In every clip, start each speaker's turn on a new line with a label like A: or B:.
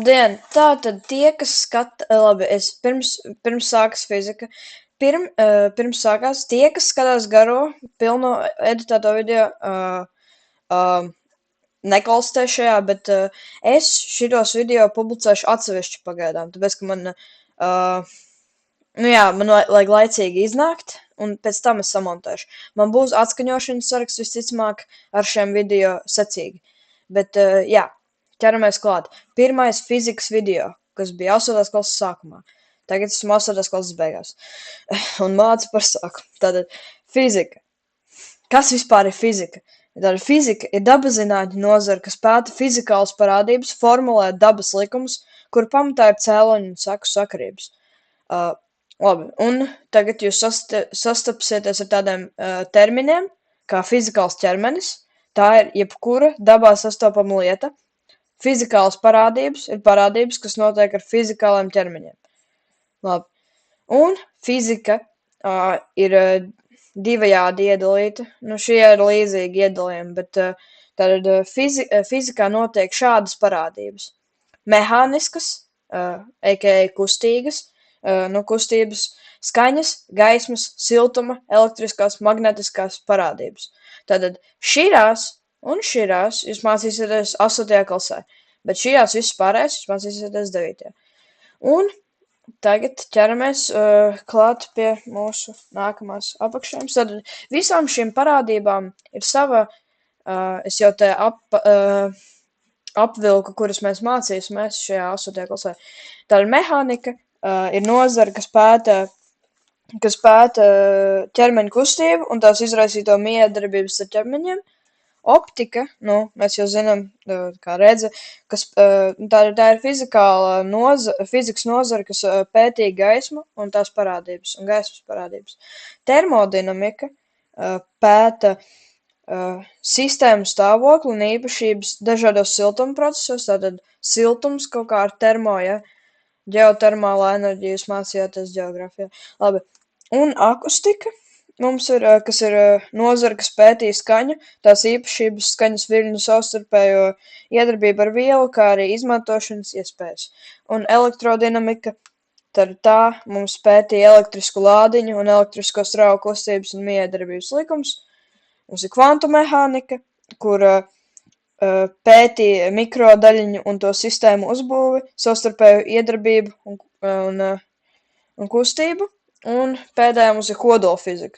A: Labdien! Tātad tie, kas labi, es pirms sākas fizika, pirms sākās tie, kas skatās garo, pilno editēto video, neklāstē šajā, bet es šitos video publicēšu atsevišķi pagaidām, tāpēc, ka man, man vajag laicīgi iznākt, un pēc tam es samontēšu. Man būs atskaņošanas saraksts visticamāk ar šiem video secīgi, bet, ķeramies klāt. Pirmais fizikas video, kas bija 8. klases sākumā. Tagad esmu 8. klases beigās. Un mācu par sākumu. Tātad fizika. Kas vispār ir fizika? Tātad fizika ir dabaszinātņu nozare, kas pēta fizikālas parādības, formulē dabas likumus, kur pamatā ir cēloņu un seku sakarības. Labi, un tagad jūs sastapsieties ar tādiem terminiem, kā fizikāls ķermenis. Tā ir jebkura dabā sastopama lieta. Fizikālas parādības ir parādības, kas notiek ar fizikāliem ķermeņiem. Labi. Un fizika ir divajādi iedalīta. Šie ir līdzīgi iedalījumi, bet tad fizikā notiek šādas parādības. Mehāniskas, a.k.a. kustīgas, kustības, skaņas, gaismas, siltuma, elektriskās, magnetiskās parādības. Tātad šķirās un šķirās jūs mācīsieties 8. klasē, bet šajās visas pārējās jūs mācīsieties 9. Un tagad ķeramies klāt pie mūsu nākamās apakšējums. Tad visām šīm parādībām ir sava, es jau te apvilku, kuras mēs mācīsimies šajā 8. klasē. Tāda mehānika ir nozara, kas pēta ķermeņa kustību un tās izraisīto miedarbības ar ķermeņiem. Optika, mēs jau zinām, kā redze, tā ir fizikas nozara, kas pētīja gaismu un tās parādības, un gaismas parādības. Termodinamika pēta sistēmu stāvokli un īpašības dažādos siltuma procesos, tātad siltums kaut kā ar termo, ģeotermālā enerģija, jūs mācījāties ģeogrāfijā. Labi, un akustika. Mums ir, kas ir nozara, kas pētīja skaņu, tās īpašības, skaņas viļņu savstarpējo iedarbību ar vielu, kā arī izmantošanas iespējas. Un elektrodinamika, tad tā mums pētīja elektrisku lādiņu un elektrisko strauju kustības un miedarbības likums. Mums ir kvantumehānika, kur pētīja mikrodaļiņu un to sistēmu uzbūvi, savstarpēju iedarbību un kustību. Un pēdējā mums ir kodolfizika,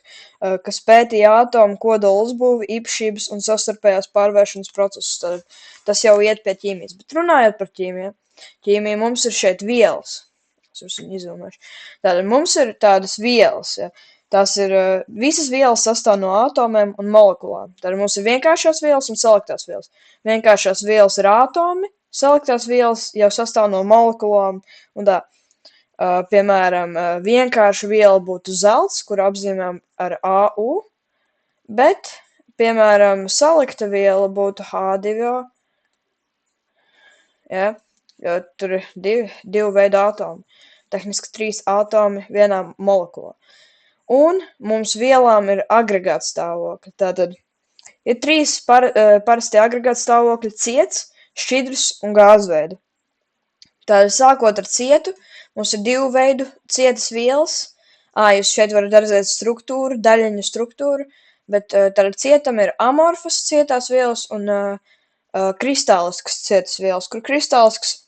A: kas pētīja atomu kodola uzbūvi, īpašības un savstarpējās pārvēršanas procesus. Tad tas jau iet pie ķīmijas. Bet runājot par ķīmiju, mums ir šeit vielas. Es viņu izvilnošu. Tātad mums ir tādas vielas. Ja. Tās ir visas vielas sastāv no atomiem un molekulām. Tātad mums ir vienkāršās vielas un selektās vielas. Vienkāršās vielas ir atomi, selektās vielas jau sastāv no molekulām un tā. Piemēram, vienkārša viela būtu zelts, kur apzīmējam ar AU, bet, piemēram, salikta viela būtu H2O, jo tur ir divu veidu atomi, tehniski 3 atomi vienā molekulā. Un mums vielām ir agregāts stāvokļi, tātad ir 3 parasti agregāts stāvokļi - ciets, šķidrs un gāzveida. Tātad sākot ar cietu, mums ir 2 veidu cietas vielas. Jūs šeit varat redzēt struktūru, daļiņu struktūru, bet tātad cietam ir amorfas cietās vielas un kristāliskas cietas vielas, kur kristālisks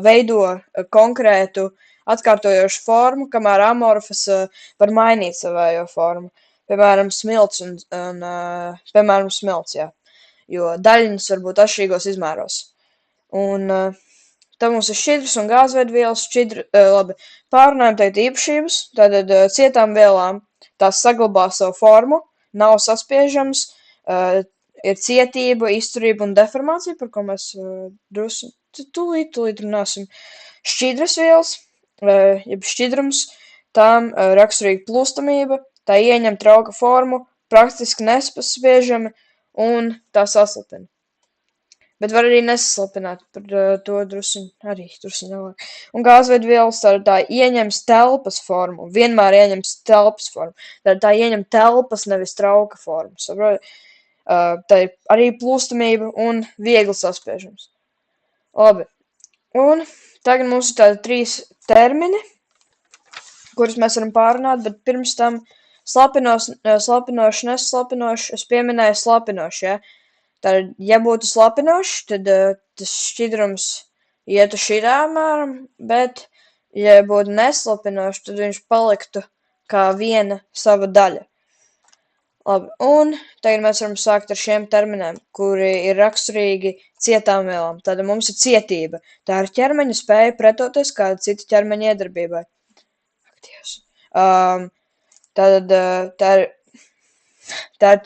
A: veido konkrētu atkārtojošu formu, kamēr amorfas var mainīt savējo formu. Piemēram, smilts jā, jo daļiņas var būt atšķirīgos izmēros. Un tad mums ir šķidras un gāzveida vielas. Pārunājam tagad īpašības. Tātad cietām vielām tās saglabā savu formu, nav saspiežams, ir cietība, izturība un deformācija, par ko mēs tūlīt runāsim. Šķidras vielas, jeb šķidrums, tām raksturīga plūstamība, tā ieņem trauka formu, praktiski nesaspiežami un tā saslapina. Bet var arī nesaslapināt, par to drusciņ vēlāk. Un gāzveida vielas tā ieņems telpas formu, vienmēr ieņems telpas formu. Tā ieņem telpas, nevis trauka formu. Tā ir arī plūstamība un viegli saspiežams. Labi. Un tagad mums ir tādi 3 termini, kurus mēs varam pārunāt, bet pirms tam slapinoši, neslapinoši, es pieminēju slapinoši, ja? Tad, ja būtu slapinoši, tad tas šķidrums ietu šitā apmēram, bet, ja būtu neslapinoši, tad viņš paliktu kā viena sava daļa. Labi, un tagad mēs varam sākt ar šiem terminiem, kuri ir raksturīgi cietām vielām. Tad mums ir cietība. Tā ir ķermeņa spēja pretoties kāda cita ķermeņa iedarbībai. Tātad tā ir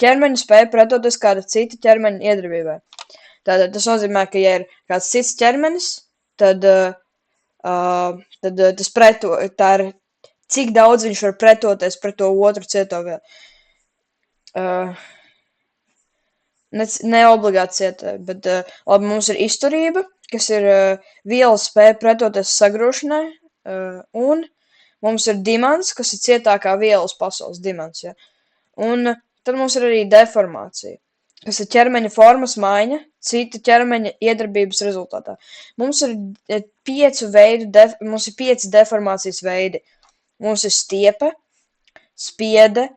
A: ķermeņa spēja pretoties kāda cita ķermeņa iedarbībai. Tātad tas nozīmē, ka ja ir kāds cits ķermenis, tad tas tā ir, cik daudz viņš var pretoties pret to otru cieto vielu. Ne obligāti cietē, bet labi, mums ir izturība, kas ir vielas spēja pretoties sagrošanai, un mums ir dimants, kas ir cietākā vielas pasaules dimants, ja. Un tad mums ir arī deformācija, kas ir ķermeņa formas maiņa cita ķermeņa iedarbības rezultātā. Mums ir 5 deformācijas veidi. Mums ir stiepe, spiede,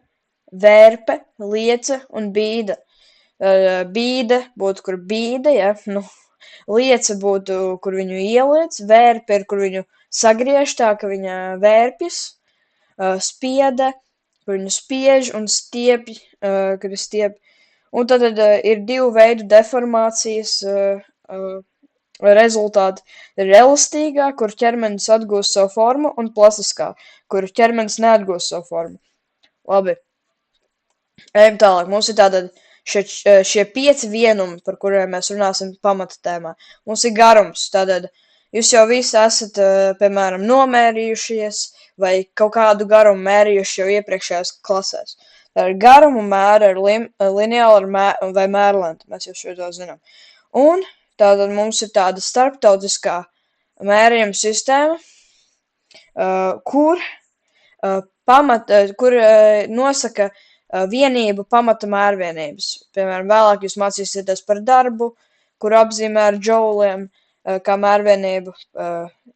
A: vērpe, liece un bīda. Bīde būtu, kur bīda, ja, liece būtu, kur viņu ieliec, vērpe ir, kur viņu sagriež tā, ka viņa vērpjas, spiede, kur viņu spiež, un stiepj, kad ir stiepj. Un tad ir 2 veidu deformācijas rezultāti. Ir elastīgā, kur ķermenis atgūst savu formu, un plastiskā, kur ķermenis neatgūst savu formu. Labi. Ejam tālāk. Mums ir tātad šie 5 vienumi, par kuriem mēs runāsim pamata tēmā. Mums ir garums. Tātad jūs jau visi esat, piemēram, nomērījušies vai kaut kādu garumu mērījuši jau iepriekšējās klasēs. Tātad garumu mēra ar lineāli vai mērlenti. Mēs jau šo to zinām. Un tātad mums ir tāda starptautiskā mērījuma sistēma, kur nosaka vienību pamata mērvienības. Piemēram, vēlāk jūs mācīsieties par darbu, kur apzīmē ar džouliem, kā mērvienību,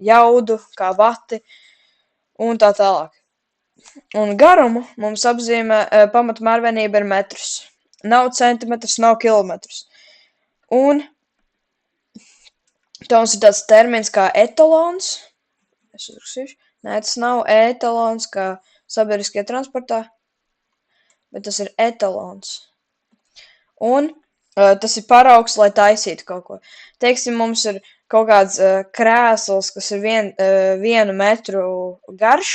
A: jaudu, kā vati un tā tālāk. Un garumu mums apzīmē pamata mērvienība ir metrs. Nav centimetrs, nav kilometrs. Un tā mums ir tāds termins kā etalons. Es uzrakstīšu. Nē, tas nav etalons kā sabiedriskie transportā, bet tas ir etalons. Un tas ir paraugs, lai taisītu kaut ko. Teiksim, mums ir kaut kāds krēsls, kas ir 1 metru garš,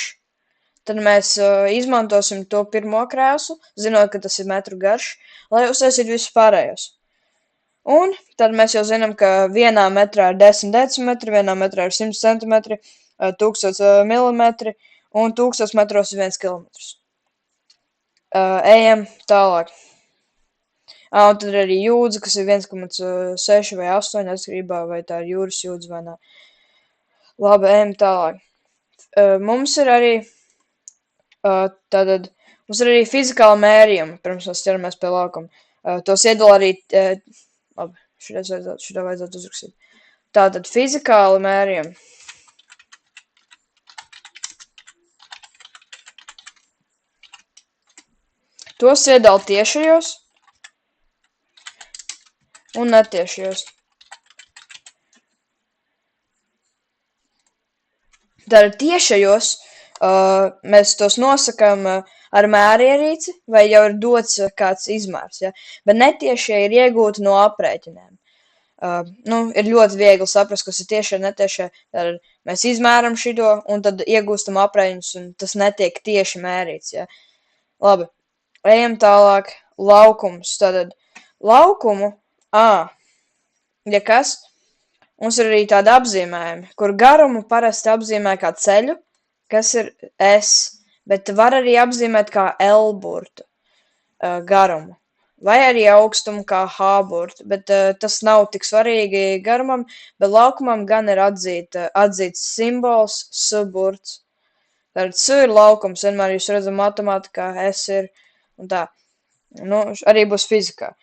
A: tad mēs izmantosim to pirmo krēslu, zinot, ka tas ir metru garš, lai uztaisītu visus pārējos. Un tad mēs jau zinām, ka 1 metrā ir 10 decimetri, 1 metrā ir 100 centimetri, 1000 milimetri, un 1000 metros ir 1 kilometrs. Ejam tālāk. Un tad ir arī jūdze, kas ir 1,6 vai 8, atkarībā vai tā ir jūras jūdze vai nē. Labi, ejam tālāk. Mums ir arī fizikāli mērījumi, pirms mēs ķeramies pie laukuma. Tos iedala arī, labi, šitā vajadzētu uzrakstīt. Tātad fizikāli mērījumi. Tos iedala tiešajos un netiešajos. Tātad tiešajos mēs tos nosakām ar mērierīci, vai jau ir dots kāds izmērs, ja? Bet netiešie ir iegūti no aprēķiniem. Ir ļoti viegli saprast, kas ir tiešie un netiešie. Tātad mēs izmēram šito un tad iegūstam aprēķinus, un tas netiek tieši mērīts, ja? Labi. Ejam tālāk. Laukums. Tātad laukumu, ja kas, mums ir arī tādi apzīmējumi, kur garumu parasti apzīmē kā ceļu, kas ir S, bet var arī apzīmēt kā L burtu garumu, vai arī augstumu kā H burtu, bet tas nav tik svarīgi garumam, bet laukumam gan ir atzīts simbols S burts. Tātad S ir laukums, vienmēr jūs redzat matemātikā, S ir un tā. Arī būs fizikā.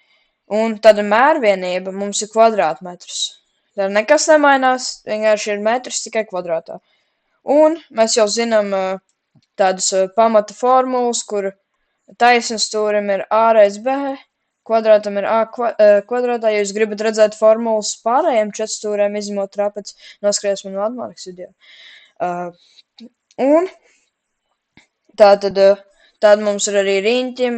A: Un tāda mērvienība mums ir kvadrātmetrs. Tad nekas nemainās, vienkārši ir metrs tikai kvadrātā. Un mēs jau zinām tādas pamata formulas, kur taisnam stūrim ir a reiz b, kvadrātam ir a kvadrātā. Ja jūs gribat redzēt formulas pārējiem četrstūriem, izņemot trapeci, noskaties man matemātikas video. Un tātad mums ir arī riņķim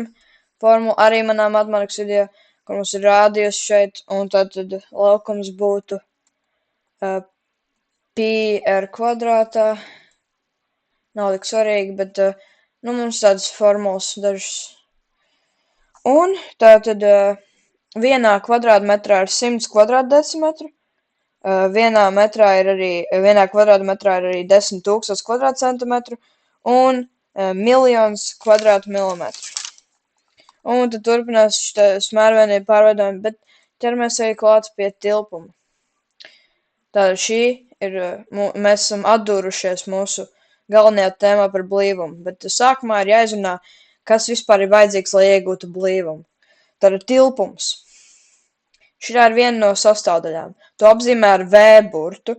A: formula, arī manā matemātikas video, kur mums ir rādījus šeit, un tātad laukums būtu pi r kvadrātā. Nav tik svarīgi, bet mums tādas formulas dažas. Un tātad vienā kvadrātmetrā ir 100 kvadrātdecimetru, vienā kvadrātmetrā ir arī 10 000 kvadrātcentimetru un miljons kvadrātmilimetru. Un tad turpinās mērvienību pārveidojumi, bet ķeramies arī klāt pie tilpuma. Tātad mēs esam atdūrušies mūsu galvenajā tēmā par blīvumu, bet sākumā ir jāizrunā, kas vispār ir vajadzīgs, lai iegūtu blīvumu. Tātad tilpums. Šitā ir viena no sastāvdaļām. To apzīmē ar V burtu,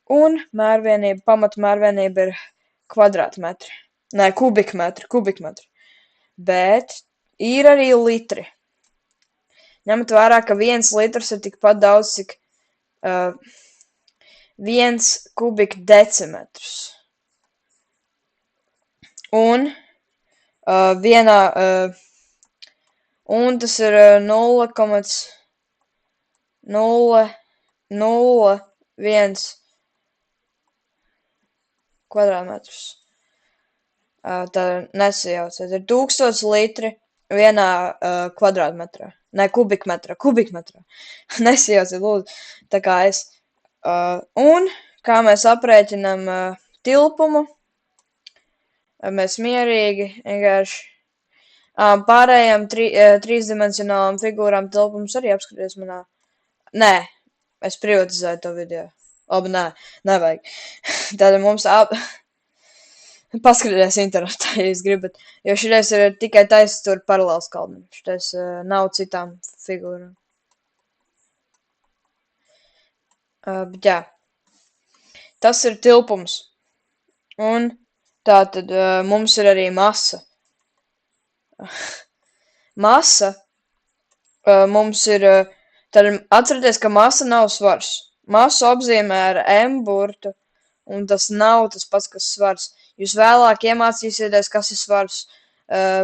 A: un pamatmērvienība ir kvadrātmetri. Nē, kubikmetri. Bet ir arī litri. Ņemt vērā, ka 1 litrs ir tikpat daudz, cik 1 kubikdecimetrs. Un un tas ir 0,001 kvadrātmetrus. Tā nesajauciet. Ir 1000 litri vienā kvadrātmetrā. Nē, kubikmetrā. Nesajauciet, lūdzu, tā kā es. Un kā mēs aprēķinām tilpumu, mēs mierīgi vienkārši pārējām trīsdimensionālām figūrām tilpums arī apskaties manā. Nē, es privatizēju to video. Labi, nē, nevajag. Tātad mums paskatieties internetā, ja jūs gribat, jo šitais ir tikai taisnstūra paralēls kalnim. Šitais nav citām figūrām. Bet jā, tas ir tilpums. Un tātad mums ir arī masa. Masa mums ir, tad atcerieties, ka masa nav svars. Masu apzīmē ar M burtu, un tas nav tas pats, kas svars. Jūs vēlāk iemācīsieties, kas ir svars,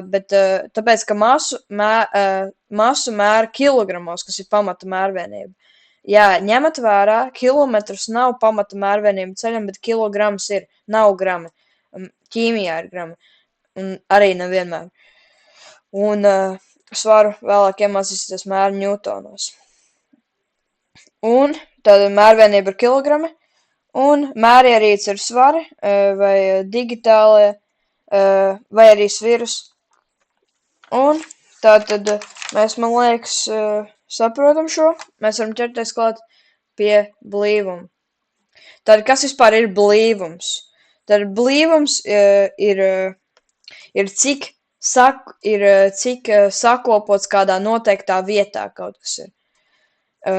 A: bet tāpēc, ka masu mēra kilogramos, kas ir pamata mērvienība. Jā, ņemat vērā, kilometrs nav pamata mērvienība ceļam, bet kilograms ir, nav grami. Ķīmijā ir grami, un arī nevienmēr. Un svaru vēlāk iemācīsieties mēru ņūtonos. Un tāda mērvienība ir kilogrami, un mērierīce ir svari, vai digitālie, vai arī svirus. Un tātad mēs, man liekas, saprotam šo, mēs varam ķerties klāt pie blīvuma. Tātad, kas vispār ir blīvums? Tātad blīvums ir cik sakopots kādā noteiktā vietā kaut kas ir,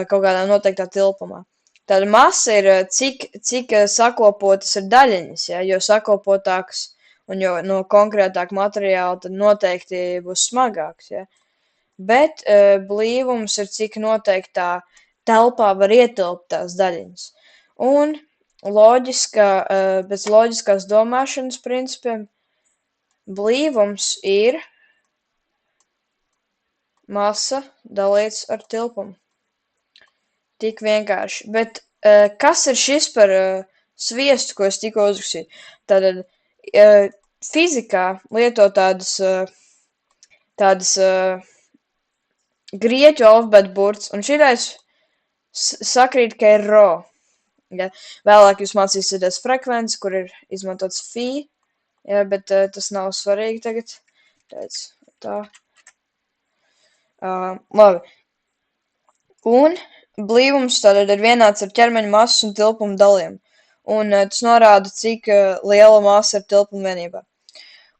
A: kaut kādā noteiktā tilpumā. Tātad masa ir cik sakopotas ir daļiņas, ja, jo sakopotāks un jo no konkrētāk materiāla tad noteikti būs smagāks, ja. Bet blīvums ir cik noteiktā telpā var ietilpt tās daļiņas. Un pēc loģiskās domāšanas principiem blīvums ir masa dalīts ar tilpumu. Tik vienkārši. Bet kas ir šis par sviestu, ko es tikko uzrakstīju? Tātad fizikā lieto tādas grieķu alfabēta burts, un šitais sakrīt, ka ir rho. Ja? Vēlāk jūs mācīsieties frekvenci, kur ir izmantots phi, ja, bet tas nav svarīgi tagad. Tā. Labi. Un blīvums tātad ir vienāds ar ķermeņa masas un tilpuma dalījumu. Un tas norāda, cik liela masa ir tilpuma vienībā.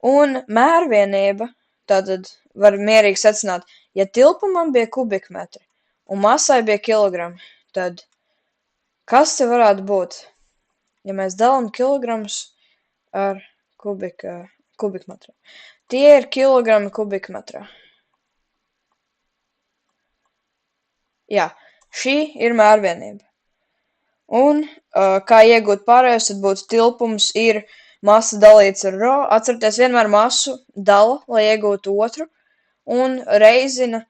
A: Un mērvienība tātad var mierīgi secināt, ja tilpumam bija kubikmetri un masai bija kilogrami, tad Kas te varētu būt, ja mēs dalām kilogramus ar kubikmetrā? Tie ir kilogrami kubikmetrā. Jā, šī ir mērvienība. Un kā iegūt pārējos, tad būtu tilpums ir masa dalīts ar rho. Atcerieties, vienmēr masu dala, lai iegūtu otru, un reizina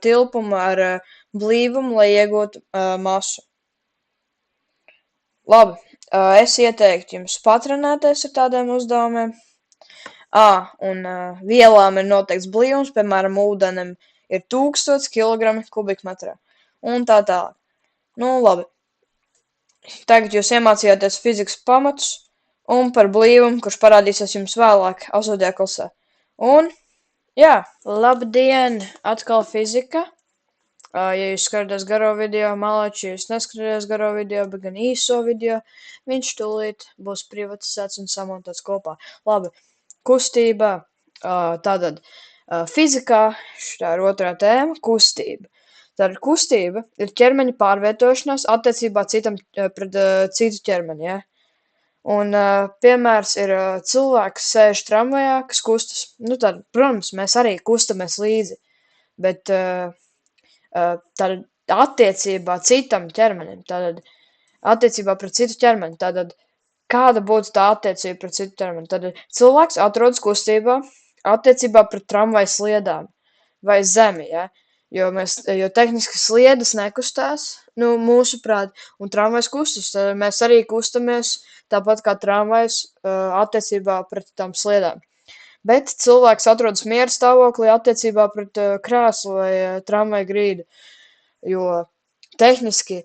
A: tilpumu ar blīvumu, lai iegūtu masu. Labi, es ieteiktu jums patrenēties ar tādiem uzdevumiem. Un vielām ir noteikts blīvums, piemēram, ūdenim ir 1000 kg kubikmetrā. Un tā tālāk. Nu, labi. Tagad jūs iemācījāties fizikas pamatus un par blīvumu, kurš parādīsies jums vēlāk 8. klasē. Un, jā, labdien, atkal fizika. Ja jūs skatāties garo video, malači, ja jūs neskatāties garo video, bet gan īso video, viņš tūlīt būs privatizēts un samontāts kopā. Labi, kustība. Tātad fizikā, šitā ir otrā tēma, kustība. Tātad kustība ir ķermeņa pārvietošanās attiecībā pret citu ķermeni, ja? Un piemērs ir cilvēks sēž tramvajā, kas kustas. Nu tad, protams, mēs arī kustamies līdzi, bet tātad attiecībā citam ķermenim, tātad attiecībā pret citu ķermeni, tātad kāda būtu tā attiecība pret citu ķermeni? Tātad cilvēks atrodas kustībā attiecībā pret tramvaja sliedām vai zemi, ja? Jo tehniski sliedes nekustās, nu, mūsuprāt, un tramvajs kustas, tad mēs arī kustamies tāpat kā tramvajs attiecībā pret tām sliedām. Bet cilvēks atrodas miera stāvoklī attiecībā pret krēslu vai tramvaja grīdu, jo tehniski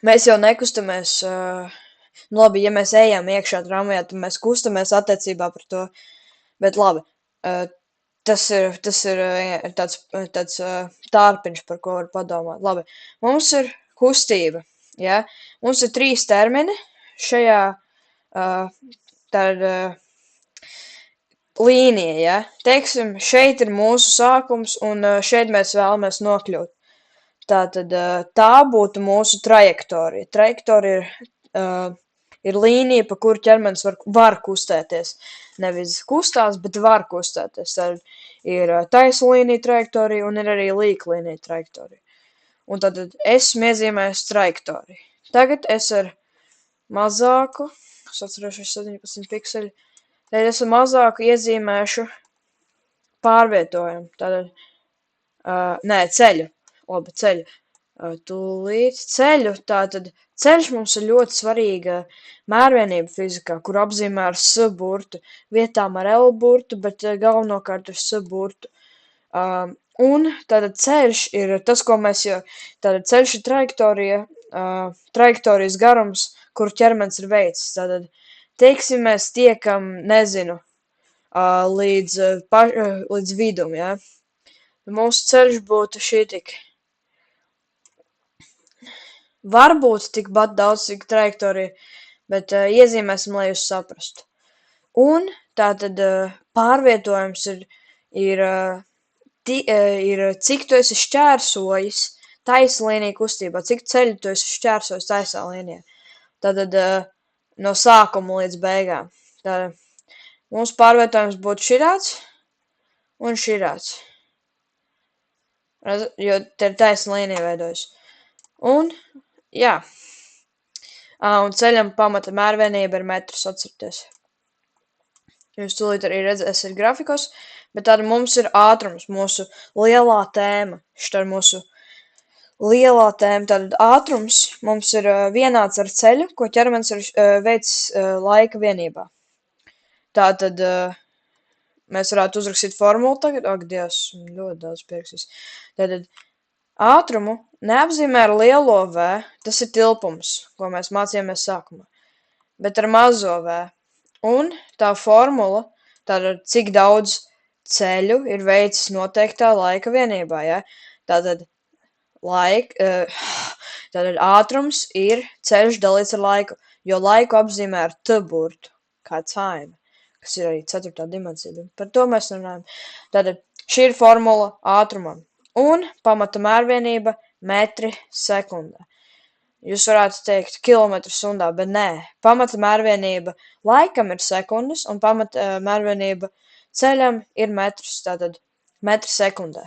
A: mēs jau nekustamies, nu labi, ja mēs ejam iekšā tramvajā, tad mēs kustamies attiecībā pret to, bet labi, tas ir tāds tārpiņš, par ko var padomāt. Labi, mums ir kustība, ja? Mums ir 3 termini šajā līnija, ja? Teiksim, šeit ir mūsu sākums, un šeit mēs vēlamies nokļūt. Tātad tā būtu mūsu trajektorija. Trajektorija ir līnija, pa kuru ķermenis var kustēties. Nevis kustās, bet var kustēties. Tad ir taisa līnija trajektorija un ir arī līka līnija trajektorija. Un tad esmu iezīmējis trajektoriju. Tagad es ar mazāku, es atcerošos 17 pikseļi, tad es ar mazāku iezīmēšu pārvietojumu. Tātad, ceļu. Labi, ceļu. Tūlīt ceļu. Tātad ceļš mums ir ļoti svarīga mērvienība fizikā, kur apzīmē ar S burtu, vietām ar L burtu, bet galvenokārt ar S burtu. Un tātad ceļš ir tas, ko mēs jau, tātad ceļš ir trajektorija, trajektorijas garums, kuru ķermenis ir veicis. Tātad, teiksim, mēs tiekam, nezinu, līdz vidum, ja? Mūsu ceļš būtu šitik. Varbūt tikpat daudz, cik trajektorija, bet iezīmēsim, lai jūs saprastu. Un tātad pārvietojums ir cik tu esi šķērsojis taisa līnija kustībā, cik ceļu tu esi šķērsojis taisā līnijā. Tātad no sākuma līdz beigām. Tātad mūsu pārvietojums būtu širāds un širāds. Jo te ir taisa līnija veidojas. Un, jā. Un ceļam pamata mērvienība ir metrs, atcerieties. Jūs tūlīt arī redzēsiet grafikos, bet tad mums ir ātrums, mūsu lielā tēma. Šitā ir mūsu lielā tēma. Tātad ātrums mums ir vienāds ar ceļu, ko ķermenis ir veicis laika vienībā. Tātad mēs varētu uzrakstīt formulu tagad. Ak, Dievs, ļoti daudz pierakstīs. Tātad ātrumu neapzīmē ar lielo V, tas ir tilpums, ko mēs mācījāmies sākumā, bet ar mazo V. Un tā formula, tātad cik daudz ceļu ir veicis noteiktā laika vienībā, ja? Tātad ātrums ir ceļš dalīts ar laiku, jo laiku apzīmē ar T burtu, kā time, kas ir arī 4. dimensija. Par to mēs runājam. Tātad šī ir formula ātrumam. Un pamata mērvienība metri sekundē. Jūs varētu teikt kilometru stundā, bet nē. Pamata mērvienība laikam ir sekundes, un pamata mērvienība ceļam ir metrs, tātad metri sekundē.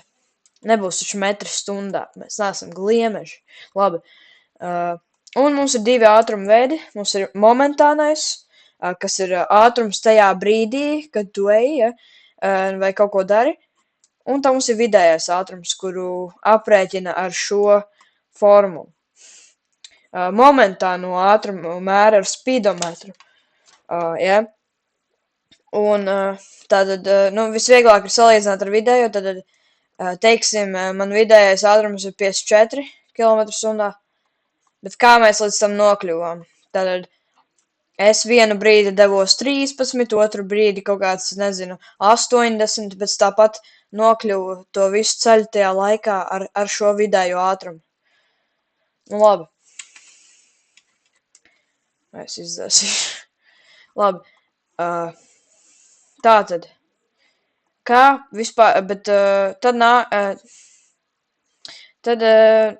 A: Nebūs taču metri stundā, mēs neesam gliemeži. Labi. Un mums ir divi ātruma veidi. Mums ir momentānais, kas ir ātrums tajā brīdī, kad tu eji, vai kaut ko dari. Un tā mums ir vidējais ātrums, kuru aprēķina ar šo formulu. Momentāno ātrumu mēra ar speedometru. Ja? Un tātad, visvieglāk ir salīdzināt ar vidējo, tad, teiksim, man vidējais ātrums ir 54 km/h, bet kā mēs līdz tam nokļuvām? Tātad, es vienu brīdi devos 13, otru brīdi kaut kāds, 80, bet tāpat nokļuvu to visu ceļu tajā laikā ar šo vidējo ātrumu. Nu, labi. Es izdzēsīšu. Labi. Tātad. Kā vispār, bet tad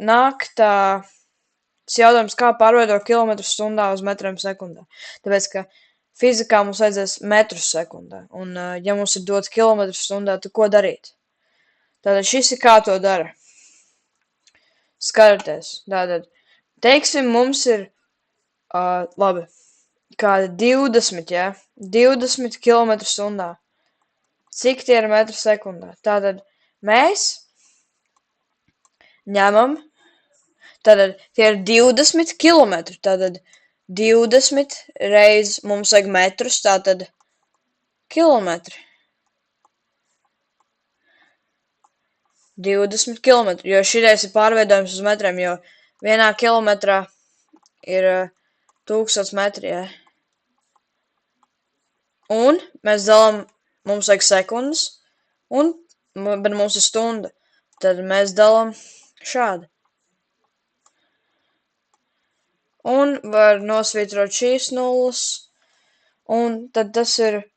A: nāk tas jautājums, kā pārveidot kilometrus stundā uz metriem sekundā. Tāpēc, ka fizikā mums vajadzēs metrus sekundē. Un, ja mums ir dots kilometrus stundā, tad ko darīt? Tātad šis ir kā to dara. Skatieties. Tātad, teiksim, mums ir labi, kādi 20, ja? 20 km/h. Cik tie ir metri sekundā? Tātad mēs ņemam, tātad tie ir 20 km. Tātad 20 reiz mums vajag metrus, tātad kilometri. 20 km, jo šitais ir pārveidojums uz metriem, jo vienā kilometrā ir 1000 metri, ja? Un mēs dalām, mums vajag sekundes, bet mums ir stunda. Tad mēs dalām šādi. Un var nosvītrot šīs nulles, un tad tas ir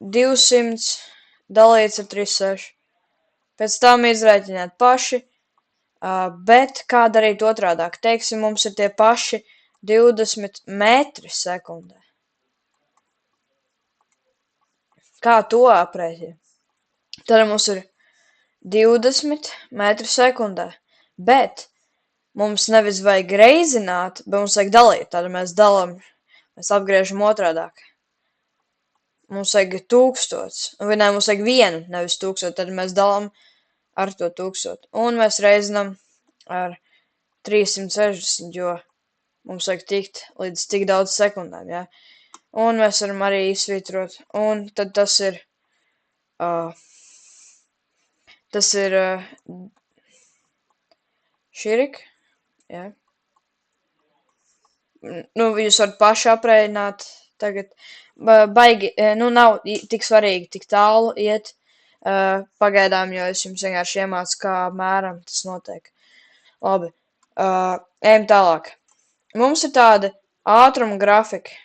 A: 200 dalīts ar 36. Pēc tam izrēķiniet paši, bet kā darīt otrādāk? Teiksim, mums ir tie paši 20 metri sekundē. Kā to aprēķina? Tad mums ir 20 metri sekundē, bet mums nevis vajag reizināt, bet mums vajag dalīt. Tad mēs dalām, mēs apgriežam otrādāk. Mums vajag 1000, vai ne, mums vajag 1, nevis 1000, tad mēs dalām ar to 1000. Un mēs reizinām ar 360, jo mums vajag tikt līdz tik daudz sekundēm, ja? Un mēs varam arī izsvītrot. Un tad tas ir širik, ja? Jūs varat paši aprēķināt tagad. Baigi, nav tik svarīgi tik tālu iet pagaidām, jo es jums vienkārši iemācu, kā mēram tas notiek. Labi, ejam tālāk. Mums ir tādi ātruma grafiki.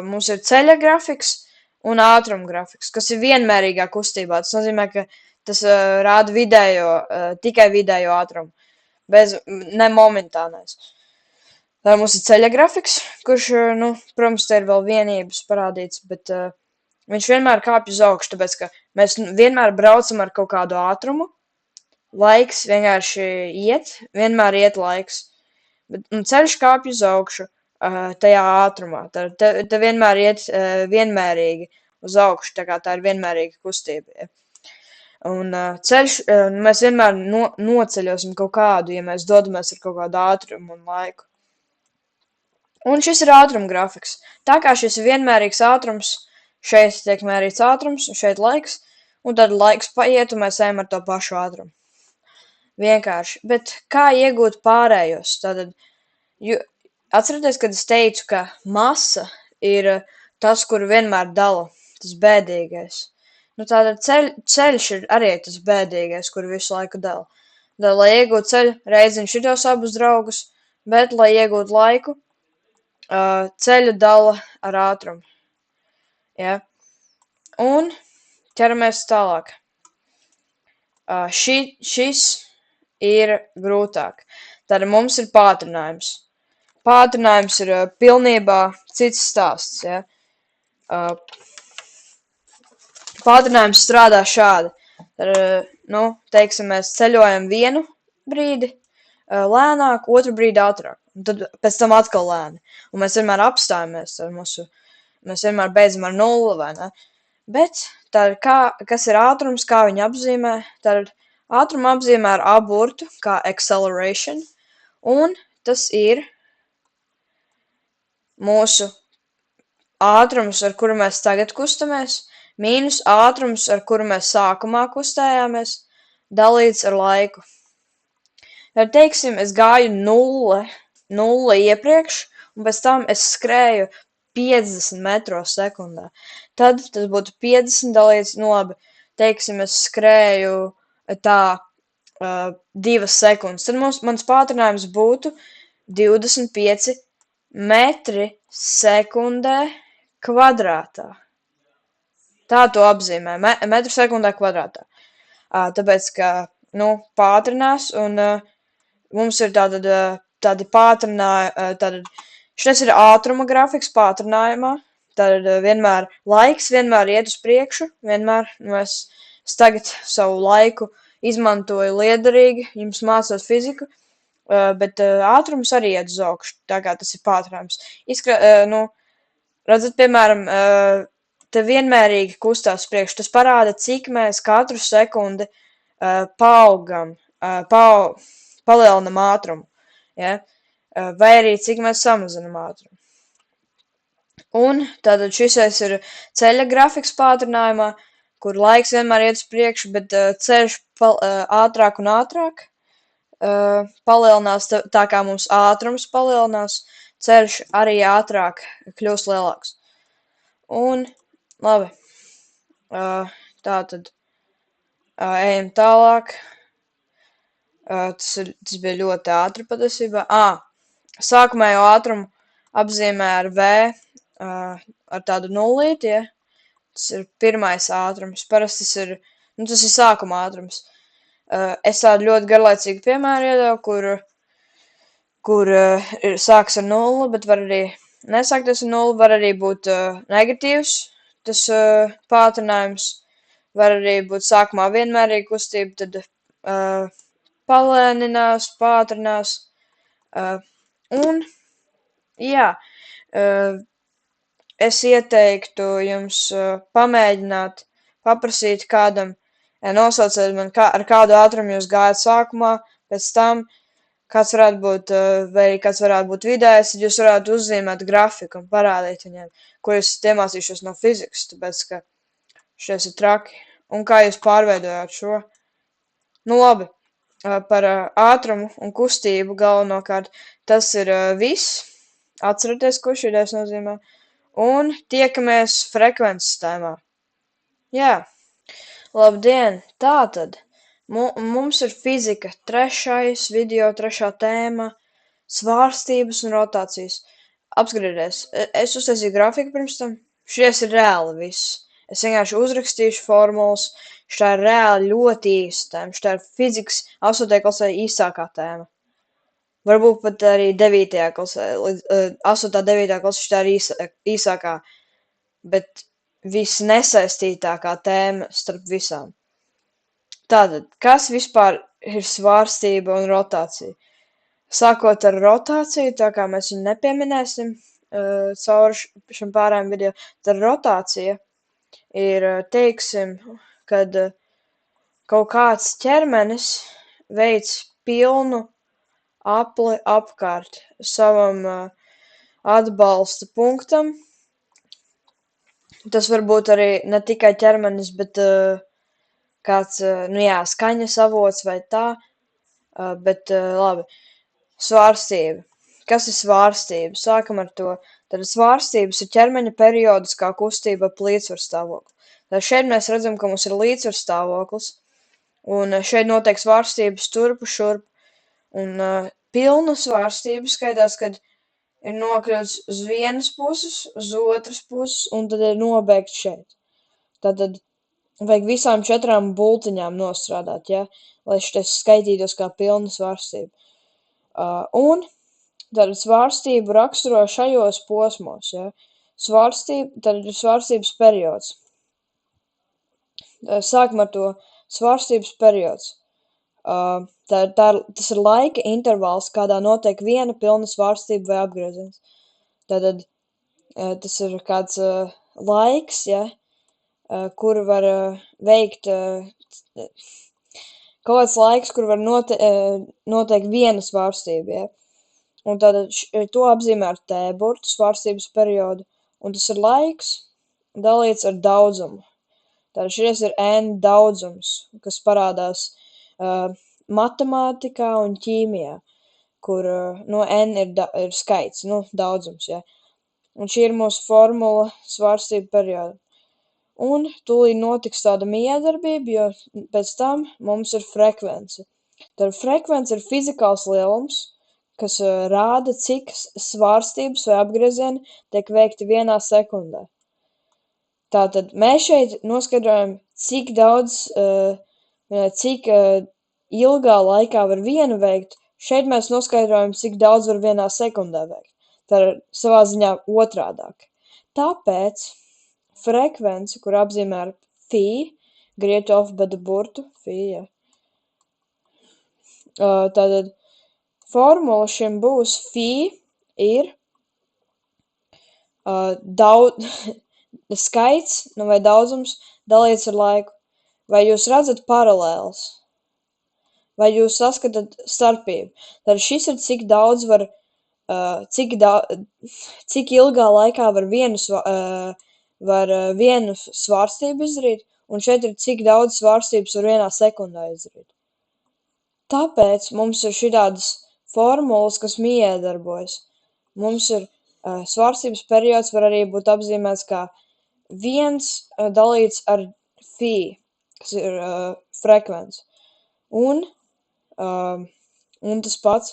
A: Mums ir ceļa grafiks un ātruma grafiks, kas ir vienmērīgā kustībā. Tas nozīmē, ka tas rāda tikai vidējo ātrumu, ne momentānais. Tā mums ir ceļa grafiks, kurš, protams, te ir vēl vienības parādīts, bet viņš vienmēr kāpj uz augšu, tāpēc, ka mēs vienmēr braucam ar kaut kādu ātrumu. Laiks vienkārši vienmēr iet laiks. Bet ceļš kāpj uz augšu tajā ātrumā. Te vienmēr iet vienmērīgi uz augšu, tā kā tā ir vienmērīga kustība. Ja? Un ceļš, mēs vienmēr noceļosim kaut kādu, ja mēs dodamies ar kaut kādu ātrumu un laiku. Un šis ir ātruma grafiks. Tā kā šis ir vienmērīgs ātrums, šeit tiek mērīts ātrums, un šeit laiks, un tad laiks paiet, un mēs ejam ar to pašu ātrumu. Vienkārši. Bet kā iegūt pārējos? Tātad, atcerieties, kad es teicu, ka masa ir tas, kuru vienmēr dala, tas bēdīgais. Tātad ceļš ir arī tas bēdīgais, kuru visu laiku dala. Tad, lai iegūtu ceļu, reizin šitos abus draugus, bet, lai iegūtu laiku, ceļu dala ar ātrumu. Ja? Un ķeramies tālāk. Šis ir grūtāk. Tad mums ir pātrinājums. pātrinājums ir pilnībā cits stāsts, ja. Pātrinājums strādā šādi. Teiksim, mēs ceļojam vienu brīdi lēnāk, otru brīdi ātrāk, un tad pēc tam atkal lēni. Un mēs vienmēr apstājamies mēs vienmēr beidzam ar 0, vai ne? Bet tad kas ir ātrums, kā viņi apzīmē? Tad ātrumu apzīmē ar A burtu, kā acceleration, un tas ir mūsu ātrums, ar kuru mēs tagad kustamies, mīnus ātrums, ar kuru mēs sākumā kustējāmies, dalīts ar laiku. Tad, teiksim, es gāju 0 iepriekš, un pēc tam es skrēju 50 metros sekundā. Tad tas būtu 50 dalīts, labi, teiksim, es skrēju tā 2 sekundes. Tad mans pātrinājums būtu 25 metri sekundē kvadrātā. Tā to apzīmē, metru sekundē kvadrātā. Tāpēc, ka, pātrinās, un mums ir tādi pātrinājumi, šis ir ātruma grafiks pātrinājumā, tad vienmēr laiks vienmēr iet uz priekšu, vienmēr, es tagad savu laiku izmantoju liederīgi, jums mācot fiziku, bet ātrums arī iet uz augšu, tā kā tas ir pātrinājums. Redzat, piemēram, te vienmērīgi kustās priekšu, tas parāda, cik mēs katru sekundi palielinam ātrumu, ja? Vai arī cik mēs samazinam ātrumu. Un tātad šis ir ceļa grafiks pātrinājumā, kur laiks vienmēr iet uz priekšu, bet ceļš ātrāk un ātrāk palielinās, tā kā mums ātrums palielinās, ceļš arī ātrāk kļūst lielāks. Un, labi, tātad ejam tālāk. Tas bija ļoti ātri patiesībā. Sākumā jau ātrumu apzīmē ar V, ar tādu nullīti, ja? Tas ir pirmais ātrums. Parasti tas ir sākuma ātrums. Es tādu ļoti garlaicīgu piemēru iedevu, kur sāks ar 0, bet var arī nesākties ar 0, var arī būt negatīvs tas pātrinājums, var arī būt sākumā vienmērīga kustība, tad palēninās, pātrinās, un, jā, es ieteiktu jums pamēģināt, paprasīt kādam, nosauciet man, ar kādu ātrumu jūs gājat sākumā, pēc tam, kāds varētu būt vidējs, tad jūs varētu uzzīmēt grafiku un parādīt viņiem, ko jūs iemācīšos no fizikas, tāpēc, ka šis ir traki, un kā jūs pārveidojāt šo. Labi. Par ātrumu un kustību galvenokārt. Tas ir viss. Atcerieties, ko šī idejas nozīmē. Un tiekamies frekvences tēmā. Jā. Labdien! Tātad mums ir fizika. 3. video, 3. tēma. Svārstības un rotācijas. Apskatīties. Es uztaisīju grafiku pirms tam. Šies ir reāli viss. Es vienkārši uzrakstīšu formulas. Šitā ir reāli ļoti īsta tēma. Šitā ir fizikas 8. klasē īsākā tēma. Varbūt pat arī 9. klasē, 8. 9. klasē šitā ir īsākā, bet visnesaistītākā tēma starp visām. Tātad, kas vispār ir svārstība un rotācija? Sākot ar rotāciju, tā kā mēs viņu nepieminēsim cauri šim pārējiem video, tad rotācija ir, teiksim, kad kaut kāds ķermenis veic pilnu apli apkārt savam atbalsta punktam. Tas var būt arī ne tikai ķermenis, bet kāds, skaņas avots vai tā, bet labi. Svārstība. Kas ir svārstība? Sākam ar to. Tad svārstības ir ķermeņa periodiskā kustība ap līdzsvarstāvokli. Tad šeit mēs redzam, ka mums ir līdzsvarstāvoklis, un šeit notiek svārstības turpu šurp, un pilnu svārstību skaitās, kad ir nokļūts uz vienas puses, uz otras puses, un tad ir nobeigts šeit. Tātad vajag visām 4 bultiņām nostrādāt, ja, lai šitais skaitītos kā pilna svārstība. Un Tātad svārstību raksturo šajos posmos, ja. Tātad ir svārstības periods. Sākam ar to svārstības periods. Tas ir laika intervāls, kādā notiek viena pilna svārstība vai apgrieziens. Tātad tas ir kāds laiks, ja, kuru var veikt kaut kāds laiks, kur var noteikt viena svārstība, ja. Un tātad to apzīmē ar T-burtu svārstības periodu, un tas ir laiks dalīts ar daudzumu. Tātad šis ir N daudzums, kas parādās matemātikā un ķīmijā, kur N ir skaits, daudzums, ja. Un šī ir mūsu formula svārstību periodu. Un tūlīt notiks tāda miedarbība, jo pēc tam mums ir frekvence. Tad frekvence ir fizikāls lielums, kas rāda, cik svārstības vai apgriezieni tiek veikti vienā sekundē. Tātad mēs šeit noskaidrojam, cik ilgā laikā var vienu veikt. Šeit mēs noskaidrojam, cik daudz var vienā sekundē veikt. Tā ir savā ziņā otrādāk. Tāpēc frekvence, kur apzīmē ar phi, grieķu alfabeta burtu, phi, ja. Tātad formula šim būs phi ir skaits vai daudzums dalīts ar laiku. Vai jūs redzat paralēles? Vai jūs saskatāt starpību? Tad šis ir cik daudz var, cik ilgā laikā var vienu svārstību izdarīt, un šeit ir cik daudz svārstības var vienā sekundā izdarīt. Tāpēc mums ir šitādas formulas, kas miedarbojas. Mums ir svārstības periods var arī būt apzīmēts kā 1 dalīts ar phi, kas ir frekvence. Un tas pats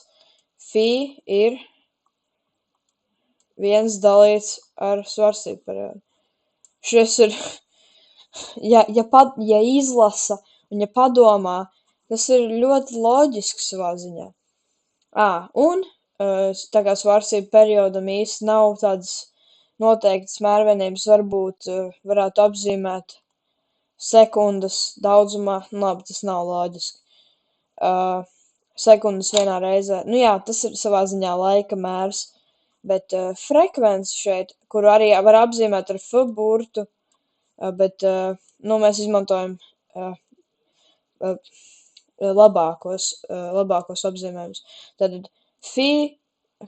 A: phi ir 1 dalīts ar svārstību periodu. Šis ir, ja izlasa un ja padomā, tas ir ļoti loģiski savā ziņā. Un tā kā svārstību periodam īsti nav tādas noteiktas mērvienības, varbūt varētu apzīmēt sekundes daudzumā. Labi, tas nav loģiski. Sekundes vienā reizē. Tas ir savā ziņā laika mērs, bet frekvence šeit, kuru arī var apzīmēt ar F burtu, bet mēs izmantojam labākos apzīmējumus. Tātad phi,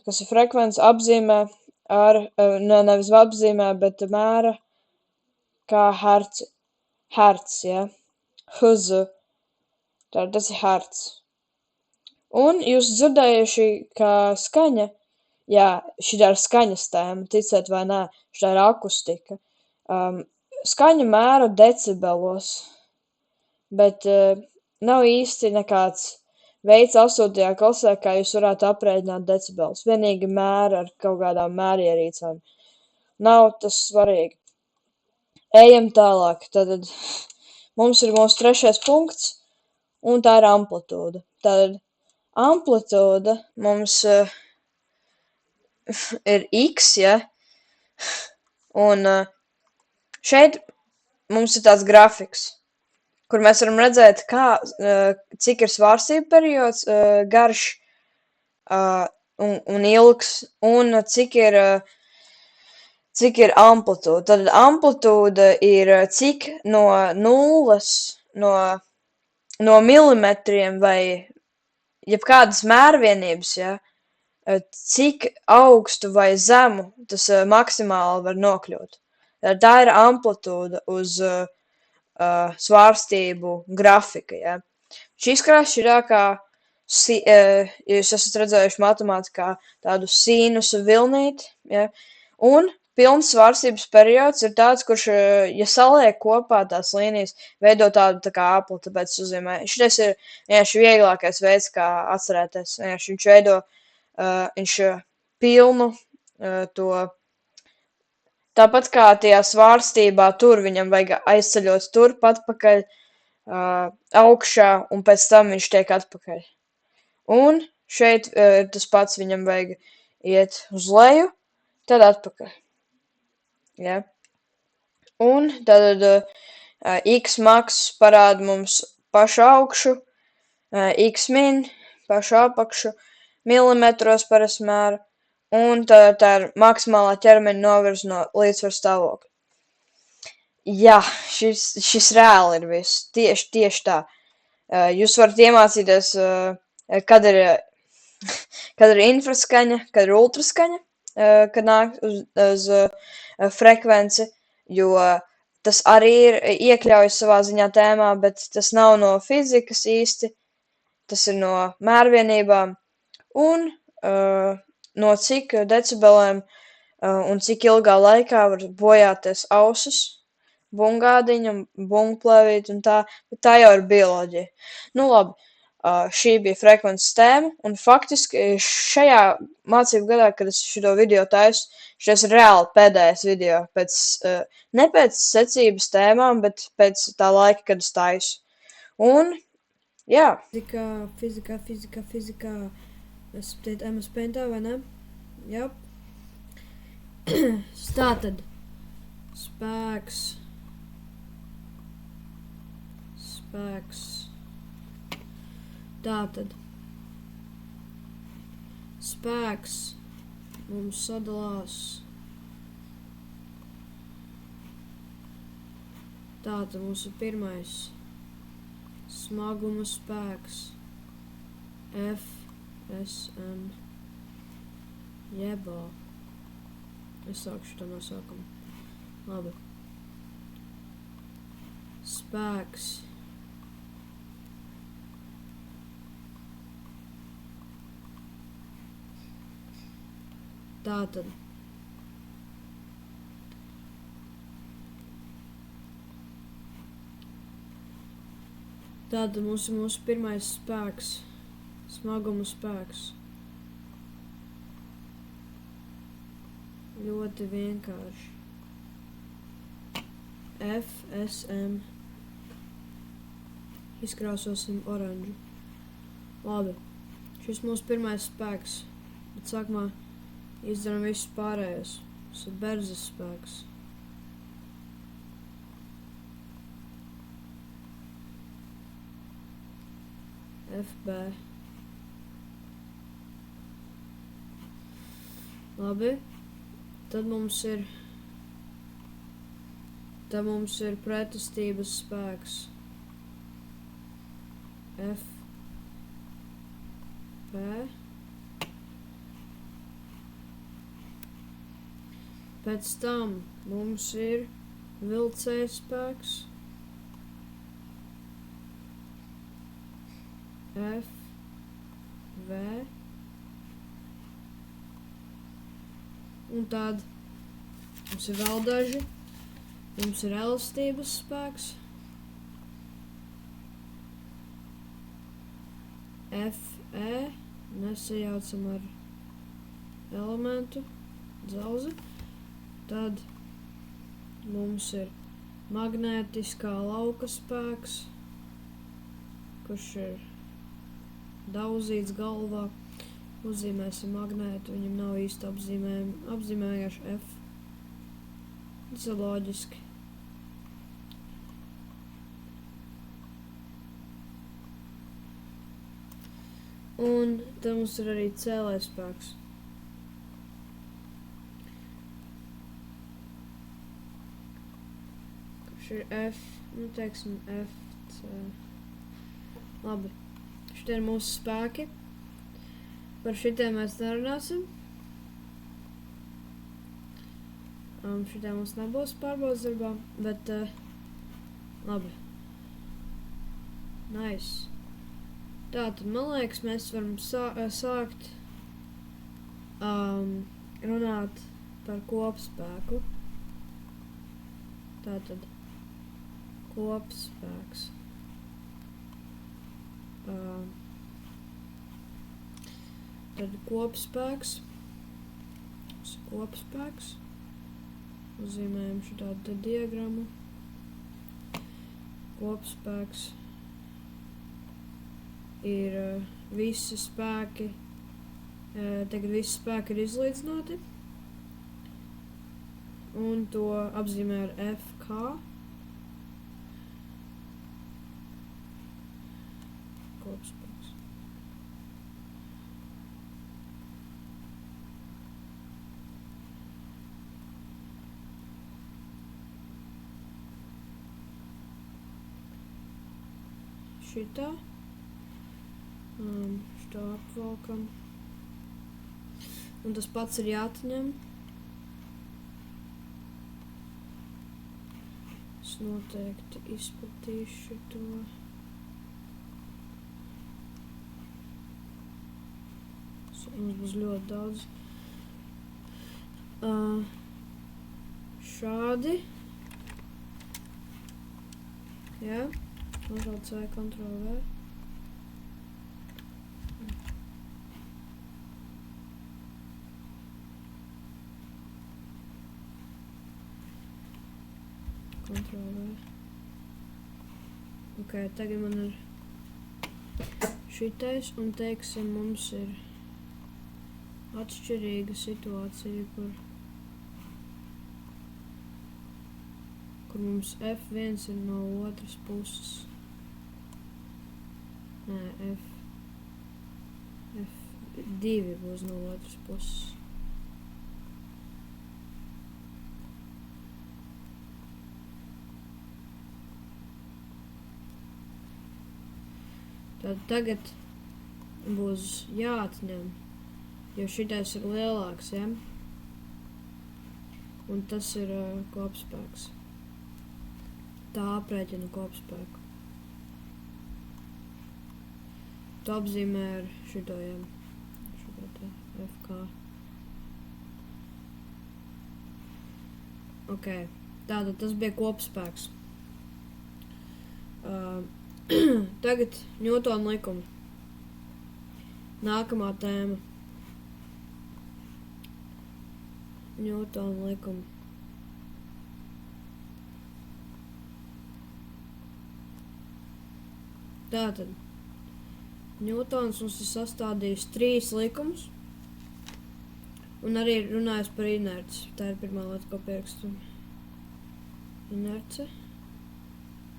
A: kas ir frekvence, apzīmē ar, nevis apzīmē, bet mēra kā herci. Herts, ja. Hz. Tātad tas ir herts. Un jūs dzirdējuši, ka skaņa, šitā ir skaņas tēma, ticiet vai nē, šitā ir akustika. Skaņa mēra decibelos, bet nav īsti nekāds veids 8. klasē, kā jūs varētu aprēķināt decibelus. Vienīgi mēra ar kaut kādām mērierīcām. Nav tas svarīgi. Ejam tālāk. Tad mums ir mūsu 3. punkts, un tā ir amplitūda. Tad amplitūda mums ir x, ja? Un šeit mums ir tāds grafiks, kur mēs varam redzēt, cik ir svārstību periods, garš un ilgs, un cik ir amplitūda. Tad amplitūda ir cik no nulles, no milimetriem vai jebkādas mērvienības, ja, cik augstu vai zemu tas maksimāli var nokļūt. Tā ir amplitūda uz svārstību grafika, ja. Šis krāšs ir kā, jūs esat redzējuši matemātikā tādu sīnusu vilnīti, ja, un pilns svārstības periods ir tāds, kurš, ja saliek kopā tās līnijas, veido tādu tā kā apli, tāpēc uzzīmē. Šitais ir vienkārši vieglākais veids, kā atcerēties. Viņš veido, viņš pilnu to. Tāpat kā tajā svārstībā tur viņam vajag aizceļot turp atpakaļ, augšā, un pēc tam viņš tiek atpakaļ. Un šeit tas pats viņam vajag iet uz leju, tad atpakaļ. Ja? Un tad X maks parāda mums pašu augšu, X min pašu apakšu, milimetros parasti mēra, un tā ir maksimālā ķermeņa novirze no līdzsvaru stāvokļa. Jā, šis reāli ir viss. Tieši tā. Jūs varat iemācīties, kad ir infraskaņa, kad ir ultraskaņa, kad nāk uz frekvenci, jo tas arī ir iekļaujas savā ziņā tēmā, bet tas nav no fizikas īsti, tas ir no mērvienībām, un no cik decibeliem un cik ilgā laikā var bojāties ausis, bungādiņa, bungplēvīt un tā, bet tā jau ir bioloģija. Nu labi, šī bija frekvences tēma, un faktiski šajā mācību gadā, kad es šo video taisu, šis ir reāli pēdējais video, ne pēc secības tēmām, bet pēc tā laika, kad es taisu. Un, jā.
B: Fizikā. Es teicu MS Paintā, vai ne? Jā. Tātad. Spēks. Tātad. Spēks mums sadalās. Tātad mums ir pirmais smaguma spēks FSM. Jebā. Es sākšu to no sākuma. Labi. Spēks. Tātad. Tātad mums ir mūsu pirmais spēks. Smaguma spēks. Ļoti vienkārši. FSM. Izkrāsosim oranžu. Labi. Šis mūsu pirmais spēks. Bet sākumā izdaram visus pārējos. Tas ir berzes spēks. FB. Labi. Tad mums ir pretestības spēks. FP. Pēc tam mums ir vilcēja spēks. FV. Un tad mums ir vēl daži. Mums ir elastības spēks. FE. Nesajaucam ar elementu. Dzelzi. Tad mums ir magnētiskā lauka spēks, kurš ir daudzīts galvā. Uzzīmēsim magnētu, viņam nav īsti apzīmējuši F. Tas ir loģiski. Un tad mums ir arī cēlē spēks. Kurš ir F, nu teiksim FC. Labi, šitie ir mūsu spēki. Par šitiem mēs nerunāsim. Šitiem mums nebūs pārbaudas darbā, bet labi. Nice. Tātad, man liekas, mēs varam sākt runāt par kopspēku. Tātad, kopspēks. Tad kopspēks. Uzzīmējam šādu diagrammu. Kopspēks ir visi spēki, Tagad visi spēki ir izlīdzināti. Un to apzīmē ar FK. Kopspēks. Šitā. Šitā apvalkam. Un tas pats ir jāatņem. Es noteikti izplatīšu to. Mums būs ļoti daudz. Šādi. Jā. Ctrl+C, Ctrl+V. Ctrl+V. Ok, tagad man ir šitais, un teiksim, mums ir atšķirīga situācija, kur mums F1 ir no otras puses. Nē, F2 būs no otras puses. Tad tagad būs jāatņem, jo šitais ir lielāks, ja? Un tas ir kopspēks. Tā aprēķina kopspēku. To apzīmē ar šito, ja? Šito te FK. Ok, tātad tas bija kopspēks. Tagad Ņūtona likumi. Nākamā tēma. Ņūtona likumi. Tātad Ņūtons mums ir sastādījis 3 likumus. Un arī runājis par inerci. Tā ir pirmā lieta, ko pierakstu. Inerce.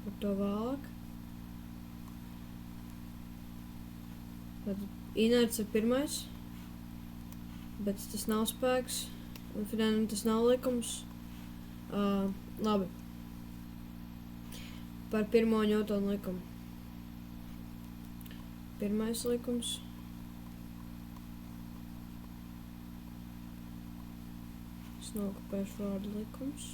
B: Par to vēlāk. Tātad inerce ir pirmais. Bet tas nav spēks. Un finēm tas nav likums. Labi. Par pirmo Ņūtona likumu. Pirmais likums. Es nokopēšu vārdu likums.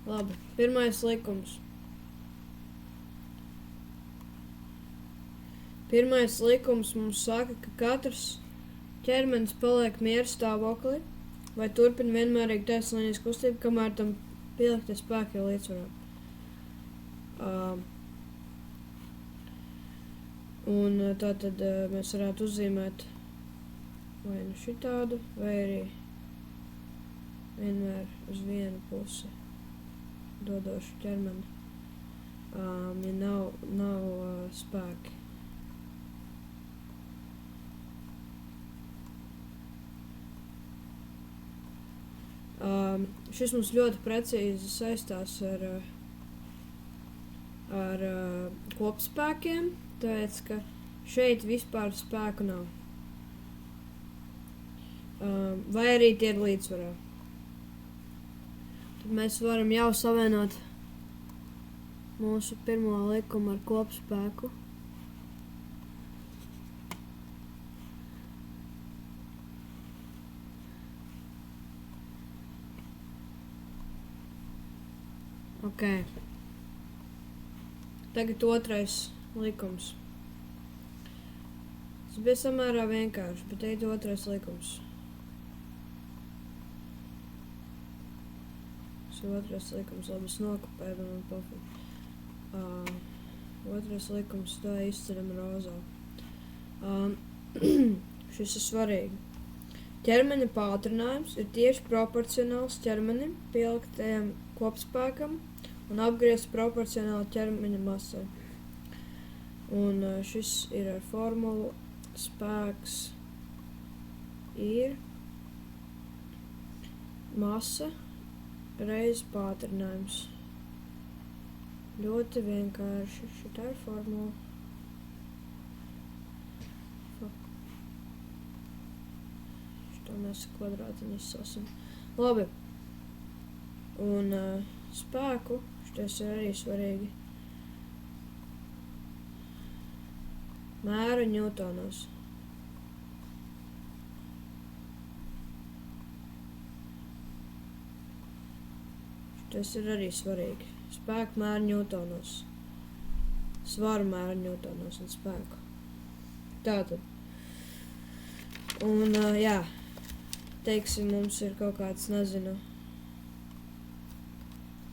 B: Labi, pirmais likums. Pirmais likums mums saka, ka katrs ķermenis paliek miera stāvoklī vai turpina vienmērīgi taisnlīnijas kustību, kamēr tam pieliktie spēki ir līdzsvarā. Un tātad mēs varētu uzzīmēt vai nu šitādu, vai arī vienmēr uz vienu pusi dodošu ķermeni, ja nav spēki. Šis mums ļoti precīzi saistās ar kopspēkiem, tāpēc, ka šeit vispār spēku nav. Vai arī tie ir līdzsvarā. Tad mēs varam jau savienot mūsu pirmo likumu ar kopspēku. Ok. Tagad otrais likums. Tas bija samērā vienkārši, bet tagad otrais likums. Tas otrais likums, labi, es nokopēju, bet man pofīgi. Otrais likums, tā izceļam rozā. Šis ir svarīgi. Ķermeņa pātrinājums ir tieši proporcionāls ķermenim pieliktajam kopspēkam un apgriezt proporcionāli ķermeņa masai. Un šis ir ar formulu spēks ir masa reiz pātrinājums. Ļoti vienkārši. Šitā ir formula. Šitā mēs kvadrātiņu izsasim. Labi. Un spēku, šitais ir arī svarīgi. Mēra ņūtonos. Šitais ir arī svarīgi. Spēku mēra ņūtonos. Svaru mēra ņūtonos un spēku. Tātad. Un, jā. Teiksim, mums ir kaut kāds, nezinu.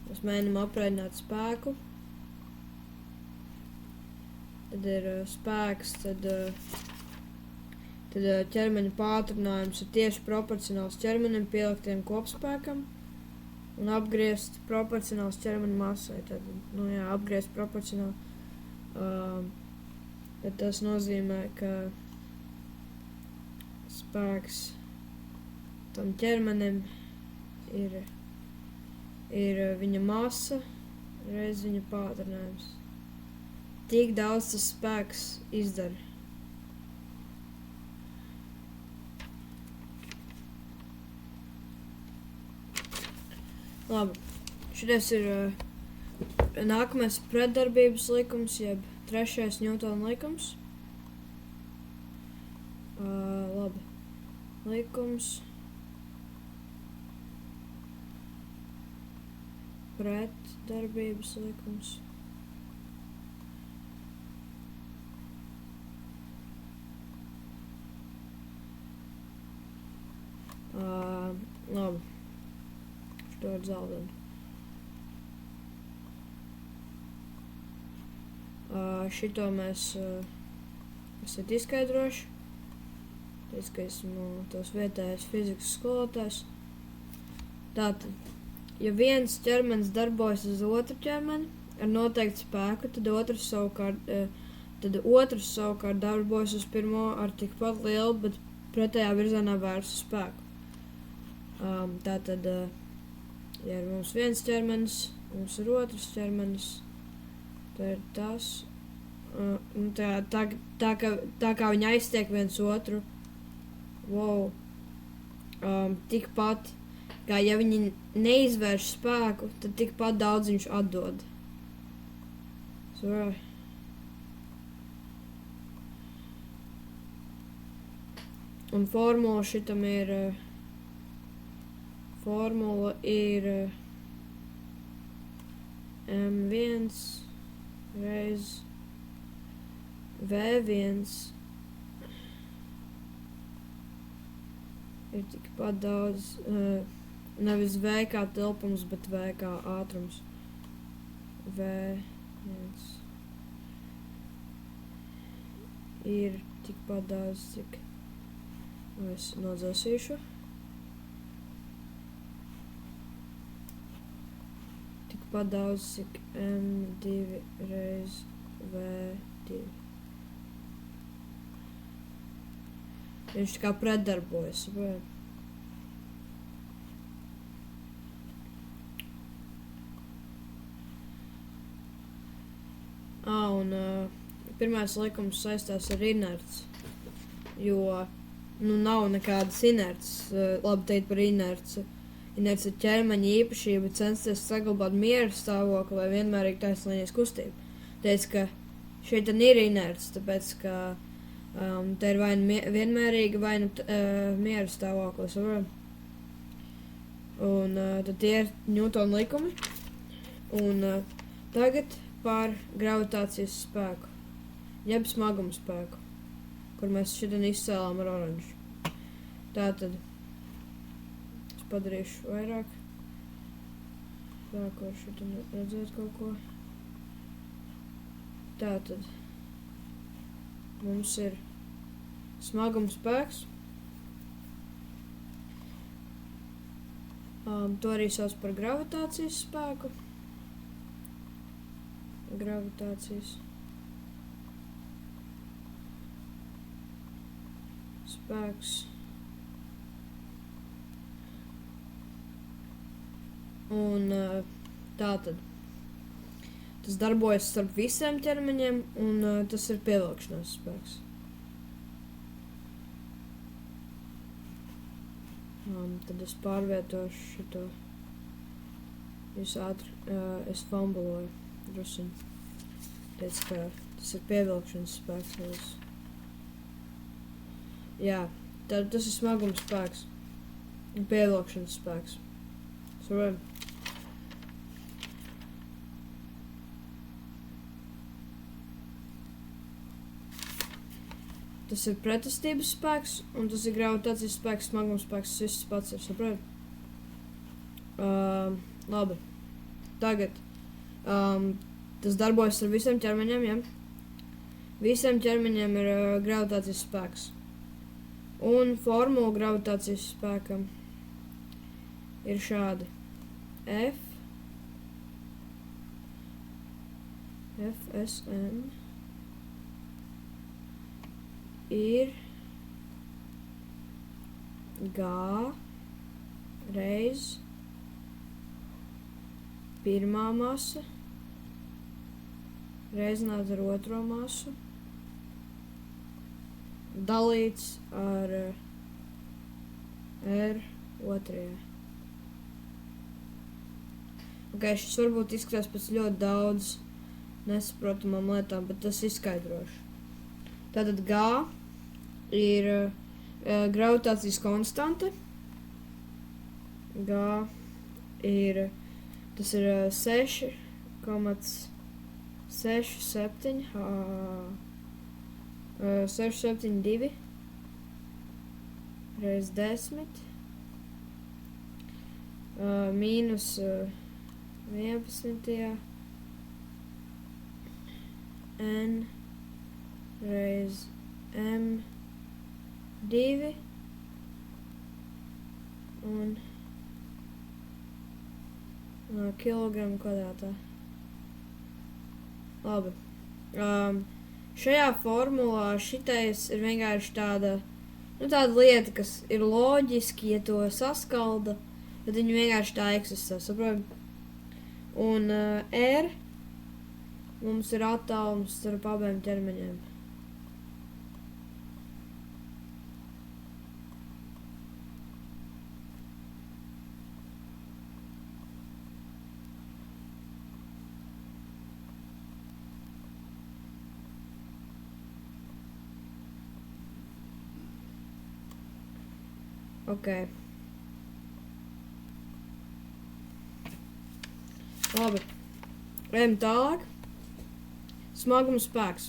B: Mēs mēģinām aprēķināt spēku. Tad ir spēks, tad ķermeņa pātrinājums ir tieši proporcionāls ķermenim pieliktiem kopspēkam. Un apgriezt proporcionāls ķermeņa masai. Tad, apgriezt proporcionāli. Bet tas nozīmē, ka spēks tam ķermenim ir viņa masa reiz viņa pātrinājums. Tik daudz tas spēks izdara. Labi, šitais ir nākamais pretdarbības likums, jeb 3. Ņūtona likums. Labi, likums pretdarbības likums. Labi. Šito ar zeltainu. Šito mēs esat izskaidroši. Es, ka esmu tos vietējais fizikas skolotājs. Tātad, ja viens ķermenis darbojas uz otru ķermeni ar noteiktu spēku, tad otrs savukārt darbojas uz pirmo ar tikpat lielu, bet pretējā virzienā vērstu spēku. Tātad, ja ir mums viens ķermenis, mums ir otrs ķermenis, tad ir tas, tā kā viņi aiztiek viens otru, tikpat, kā ja viņi neizvērš spēku, tad tikpat daudz viņš atdod. Un formula šitam ir, M1 reiz V1 ir tikpat daudz, nevis V kā tilpums, bet V kā ātrums. V1 ir tikpat daudz, cik es nodzēsīšu. Tikpat daudz, cik M2 reiz V2. Viņš tā kā pretdarbojas. Un pirmais likums saistās ar inerci, jo nav nekādas inerces, labi teikt par inerci. Inerci ir ķermeņa īpašība censties saglabāt miera stāvokli vai vienmērīgi taisnlīnijas kustību. Teic, ka šeit ir inerci, tāpēc, ka te ir vai nu vienmērīga, vai nu miera stāvoklis. Un tad tie ir Ņūtona likumi. Un tagad par gravitācijas spēku, jeb smaguma spēku, kur mēs šodien izcēlām ar oranžu. Tātad es padarīšu vairāk. Sāku ar šodien redzēt kaut ko. Tātad mums ir smaguma spēks. To arī sauc par gravitācijas spēku. gravitācijas spēks. Un tātad tas darbojas starp visiem ķermeņiem, un tas ir pievilkšanās spēks. Tad es pārvietošu šito. Jūs ātri, es fambuloju drusiņu. Teicu, ka tas ir pievilkšanas spēks. Jā, tad tas ir smagums spēks. Un pievilkšanas spēks. Saprotam? Tas ir pretestības spēks, un tas ir gravitācijas spēks, smagums spēks, tas viss pats ir, saprot? Labi. Tagad. Tas darbojas ar visiem ķermeņiem, ja? Visiem ķermeņiem ir gravitācijas spēks. Un formula gravitācijas spēkam ir šādi. Fsm ir G reiz pirmā masa reizināt ar otro masu dalīts ar R otrajā. Šis varbūt izskatās pēc ļoti daudz nesaprotamām lietām, bet tas izskaidrošu. Tātad G ir gravitācijas konstante. G ir, tas ir 6,672 reiz 10 mīnus 11. N reiz M2 un kilogramu kvadrātā. Labi. Šajā formulā šitais ir vienkārši tāda lieta, kas ir loģiski, ja to saskalda, bet viņi vienkārši tā eksistē, saprot? Un R mums ir attālums starp abiem ķermeņiem. Ok. Labi. Ejam tālāk. Smagums spēks.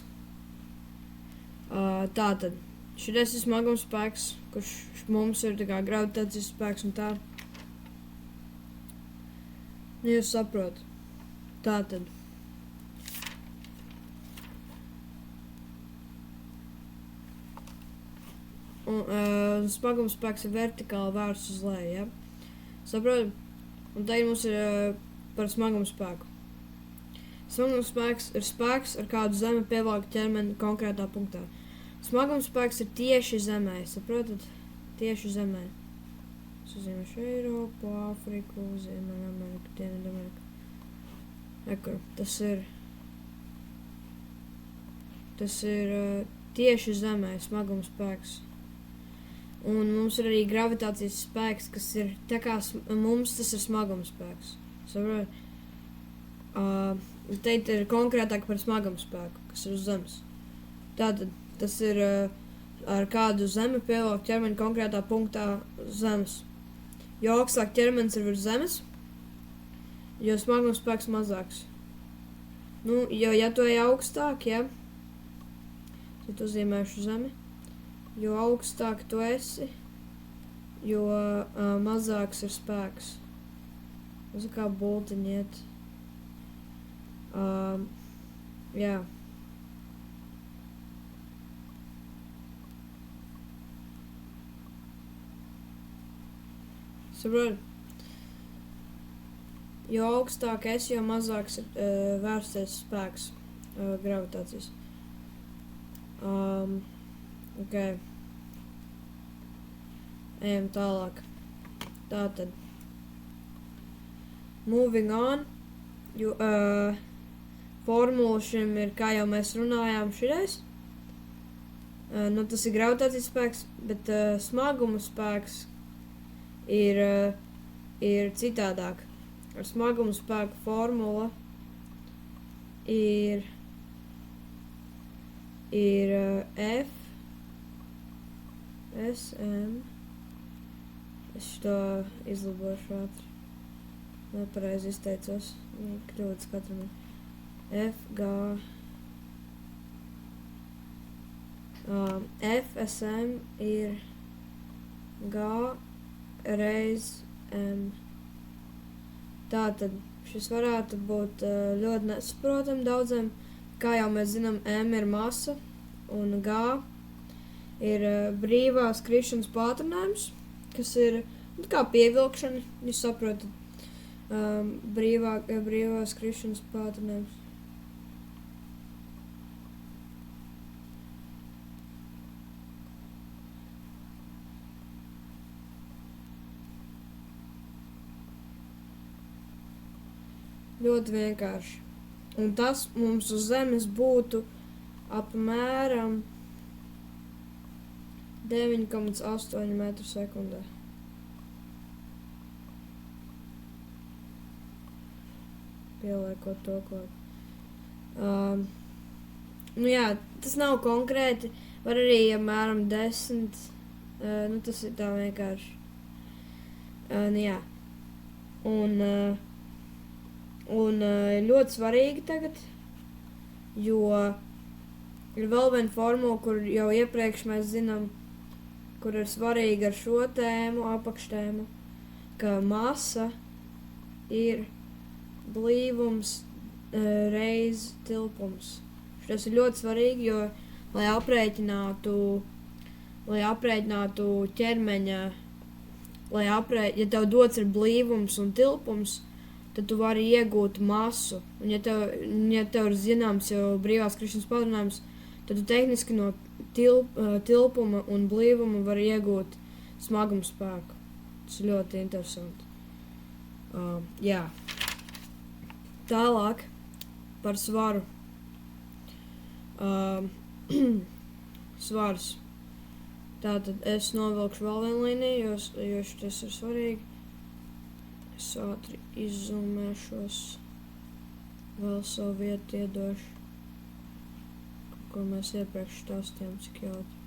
B: Tātad. Šitais ir smagums spēks, kurš mums ir tā kā gravitācijas spēks un tā. Jūs saprot. Tātad. Un smagums spēks ir vertikāli vērsts uz leju, ja? Saprot? Un tagad mums ir par smagumu spēku. Smagums spēks ir spēks, ar kādu zeme pievelk ķermeni konkrētā punktā. Smagums spēks ir tieši zemē, saprotat? Tieši zemē. Es uzzīmēšu Eiropu, Āfriku, Ziemeļameriku, Dienvidameriku. Ekur, tas ir tieši zemē, smagums spēks. Un mums ir arī gravitācijas spēks, kas ir tā kā mums tas ir smagums spēks. Saprot? Teit ir konkrētāk par smagumu spēku, kas ir uz zemes. Tātad tas ir ar kādu zemi pievelk ķermeni konkrētā punktā uz zemes. Jo augstāk ķermenis ir virs zemes, jo smagums spēks mazāks. Jo ja tu ej augstāk, ja, tad uzzīmēšu zemi. Jo augstāk tu esi, jo mazāks ir spēks. Tas kā bultiņi iet. Jā. Saprot? jo augstāk esi, jo mazāks ir vērstais spēks gravitācijas. Ok. Ejam tālāk. Tātad. Moving on. Formula šim ir, kā jau mēs runājām šireiz. Tas ir gravitācijas spēks, bet smaguma spēks ir citādāk. Ar smaguma spēku formula ir F SM. Es to izlabošu ātri. Nepareizi izteicos. Kļūdas katram. FG. FSM ir G reiz M. Tātad šis varētu būt ļoti nesaprotam daudziem. Kā jau mēs zinām, M ir masa un G ir brīvās krišanas pātrinājums, kas ir kā pievilkšana, jūs saprotat, brīvās krišanas pātrinājums. Ļoti vienkārši. Un tas mums uz Zemes būtu apmēram 9,8 metru sekundē. Pieliekot to klāt. Tas nav konkrēti. Var arī apmēram 10. Tas ir tā vienkārši. Un ļoti svarīgi tagad, jo ir vēl viena formula, kur jau iepriekš mēs zinām, kur ir svarīga ar šo tēmu, apakštēmu, ka masa ir blīvums reiz tilpums. Tas ir ļoti svarīgi, jo, lai aprēķinātu ķermeņa, ja tev dots ir blīvums un tilpums, tad tu vari iegūt masu. Un ja tev ir zināms jau brīvās krišanas pātrinājums, tad tu tehniski no tilpuma un blīvuma vari iegūt smaguma spēku. Tas ir ļoti interesanti. Tālāk par svaru. Svars. Tātad es novilkšu vēl vienu līniju, jo tas ir svarīgi. Es ātri izzumēšos, vēl savu vietu iedošu, ko mēs iepriekš stāstījām, cik jautri.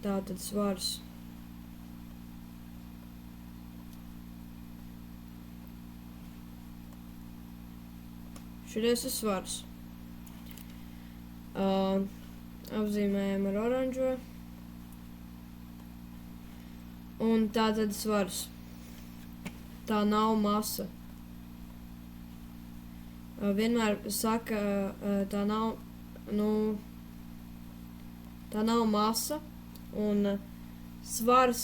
B: Tātad svars. Šies ir svars. Apzīmējam ar oranžo. Un tātad svars. Tā nav masa. Vienmēr saka, tā nav masa, un svars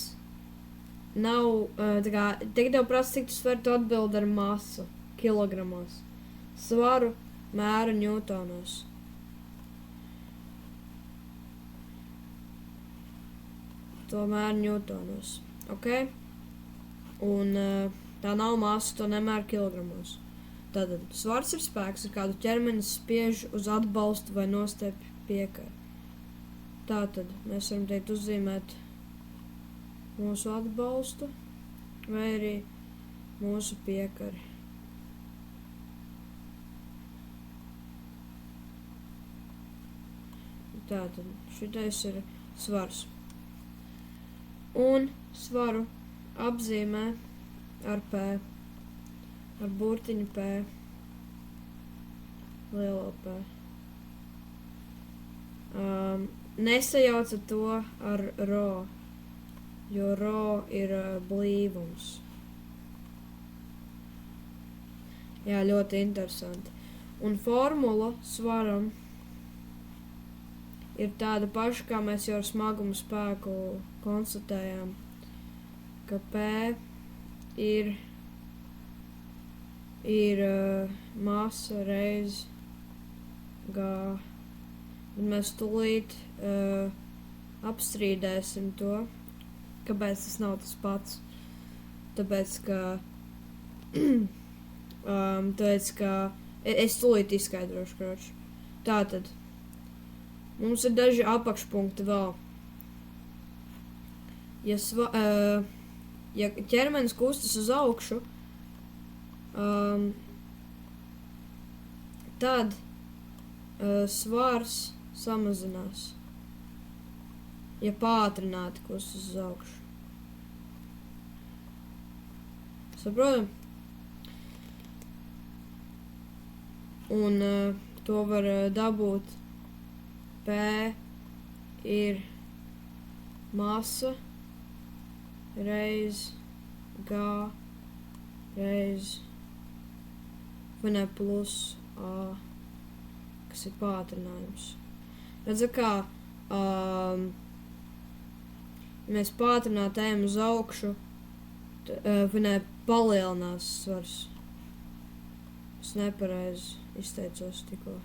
B: nav, tagad tev prasa, cik tu svari, tu atbild ar masu, kilogramos. Svaru mēra ņūtonos. To mēra ņūtonos, ok? Un tā nav masa, to nemēra kilogramos. Tātad svars ir spēks, ar kādu ķermenis spiež uz atbalstu vai nostepju piekari. Tātad mēs varam teikt uzzīmēt mūsu atbalstu vai arī mūsu piekari. Tātad šitais ir svars. Un svaru apzīmē ar P, ar burtiņu P, lielo P. Nesajauca to ar ro, jo ro ir blīvums. Jā, ļoti interesanti. Un formula svaram ir tāda paša, kā mēs jau ar smagumu spēku konstatējām, ka P ir ir masa reiz G. Un mēs tūlīt apstrīdēsim to, kāpēc tas nav tas pats. Tāpēc, ka es tūlīt izskaidrošu, kroči. Tātad, mums ir daži apakšpunkti vēl. Ja ķermenis kustas uz augšu, tad svars samazinās. Ja pātrināti kustas uz augšu. Saprotam? Un to var dabūt. P ir masa reiz G reiz plus A, kas ir pātrinājums. Redzi, kā mēs pātrināt ejam uz augšu, palielinās svars. Es nepareizi izteicos tikko.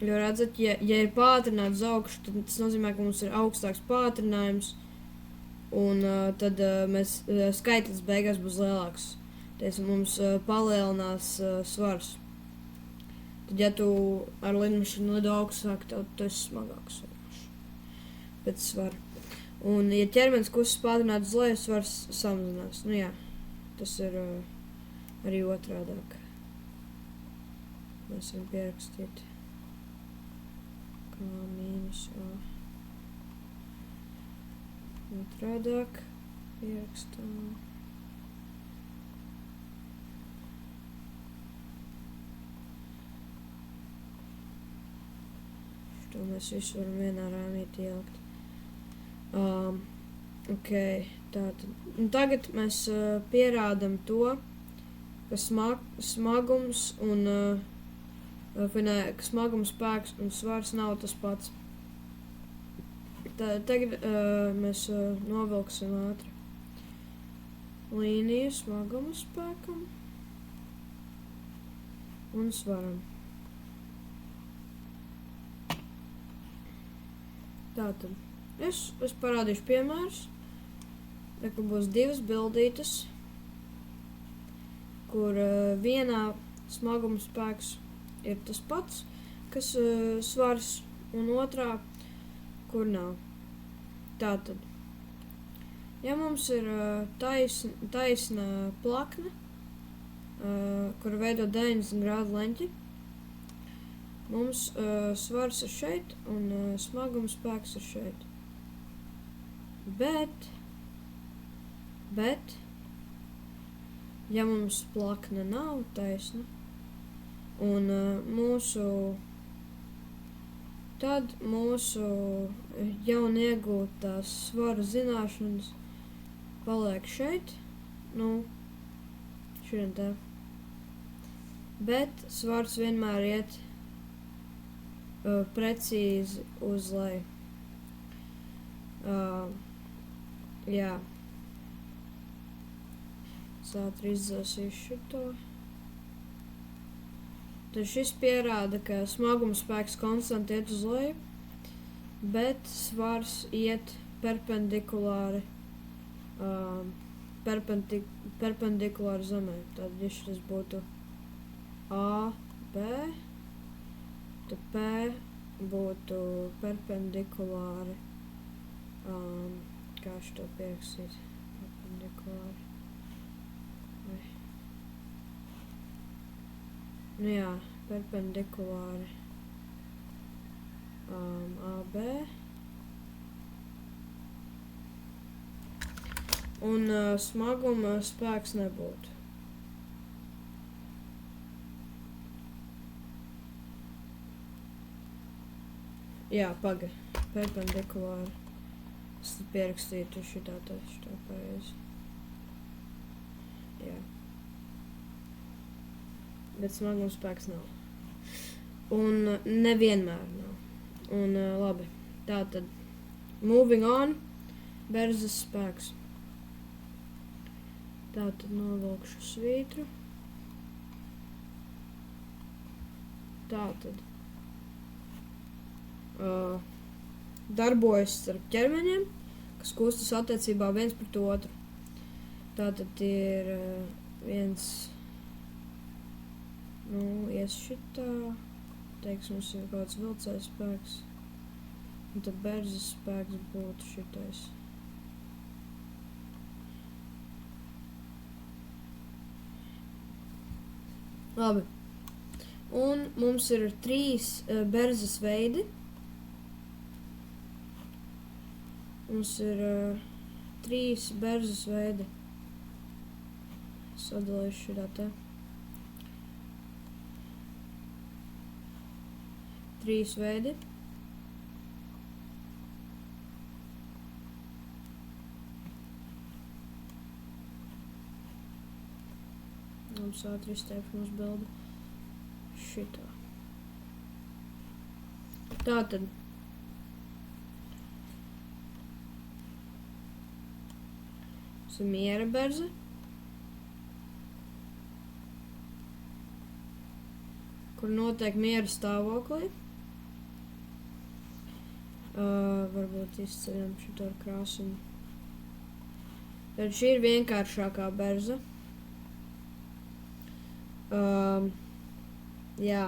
B: Jo redzat, ja ir pātrināts uz augšu, tad tas nozīmē, ka mums ir augstāks pātrinājums, un tad skaitlis beigās būs lielāks. Tiesim, mums palielinās svars. Tad, ja tu ar lidmašīnu lido augstāk, tad tu esi smagāks pēc svara. Un, ja ķermenis kustas pātrināt uz leju, svars samazinās. Nu jā, tas ir arī otrādāk. Mēs varam pierakstīt. Mīnus A. Otrādāk pierakstām. Šo mēs visu varam vienā rāmītī ielikt. Ok, tātad. Un tagad mēs pierādam to, ka smagums un ka smagums, spēks un svars nav tas pats. Tagad mēs novilksim ātri līniju smaguma spēkam un svaram. Tātad, es parādīšu piemērus, ka būs divas bildītes, kur vienā smaguma spēks ir tas pats, kas svars, un otrā, kur nav. Tātad, ja mums ir taisna plakne, kur veido 90 grādu leņķi, mums svars ir šeit, un smaguma spēks ir šeit. Bet, ja mums plakne nav taisna, un tad mūsu jaun iegūtās svara zināšanas paliek šeit, šodien tā. Bet svars vienmēr iet precīzi uz leju. Jā. Es ātri izdzēsīšu šito. Tad šis pierāda, ka smaguma spēks konstanti iet uz leju, bet svars iet perpendikulāri zemē. Tad, ja šis būtu A, B, tad P būtu perpendikulāri, kā šito pierakstīt, perpendikulāri. Nu jā, perpendikulāri AB. Un smaguma spēks nebūtu. Jā, paga. Perpendikulāri. Es tad pierakstītu šitā pareizi. Jā. Bet smaguma spēks nav. Un nevienmēr nav. Un labi, tātad moving on, berzes spēks. Tātad novilkšu svītru. Tātad darbojas starp ķermeņiem, kas kustas attiecībā viens pret otru. Tātad ir viens, ies šitā, teiks, mums ir kāds vilcējs spēks, un tad berzes spēks būtu šitais. Labi. Un mums ir 3 berzes veidi. Mums ir 3 berzes veidi. Sadalīšu šitā te. 3 veidi. Mums ātri izteikšu mūsu bildi. Šitā. Tātad. Tas ir miera berze. Kur notiek miera stāvoklī. Varbūt izceļam šito ar krāsumu. Tad šī ir vienkāršākā berze. Jā.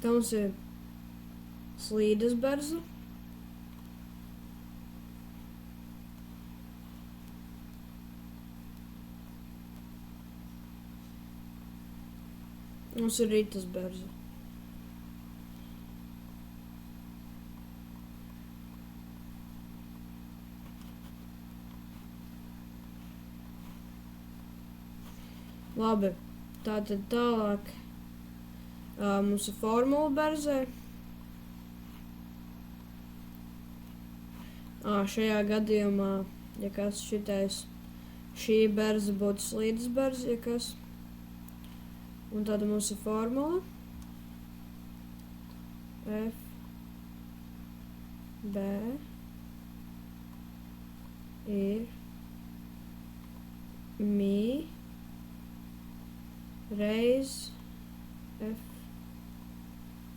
B: Tā mums ir slīdes berze. Mums ir ritas berze. Labi. Tātad tālāk mums ir formula berzē. Šajā gadījumā, ja kas šitais, šī berze būtu slīdes berze, ja kas. Un tāda mums ir formula. F, B, ir, mi, reiz, F,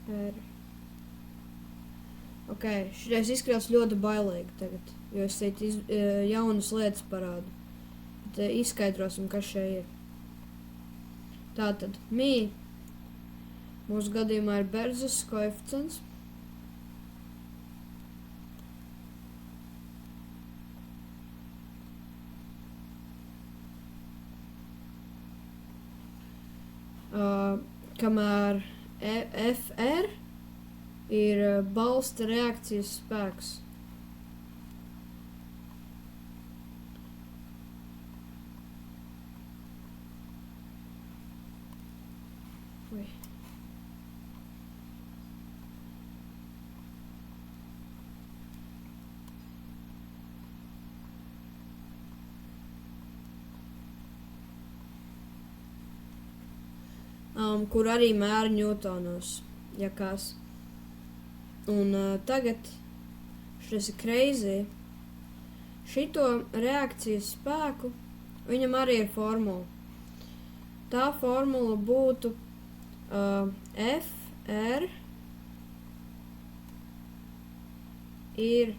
B: R. Ok, šitais izskatās ļoti bailīgi tagad, jo es šeit jaunas lietas parādu. Tad izskaidrosim, kas šeit ir. Tātad, mi, mūsu gadījumā ir berzes koeficients. Kamēr FR ir balsta reakcijas spēks. Kur arī mēra ņūtonos, ja kas. Un tagad, šis ir crazy, šito reakcijas spēku, viņam arī ir formula. Tā formula būtu F, R ir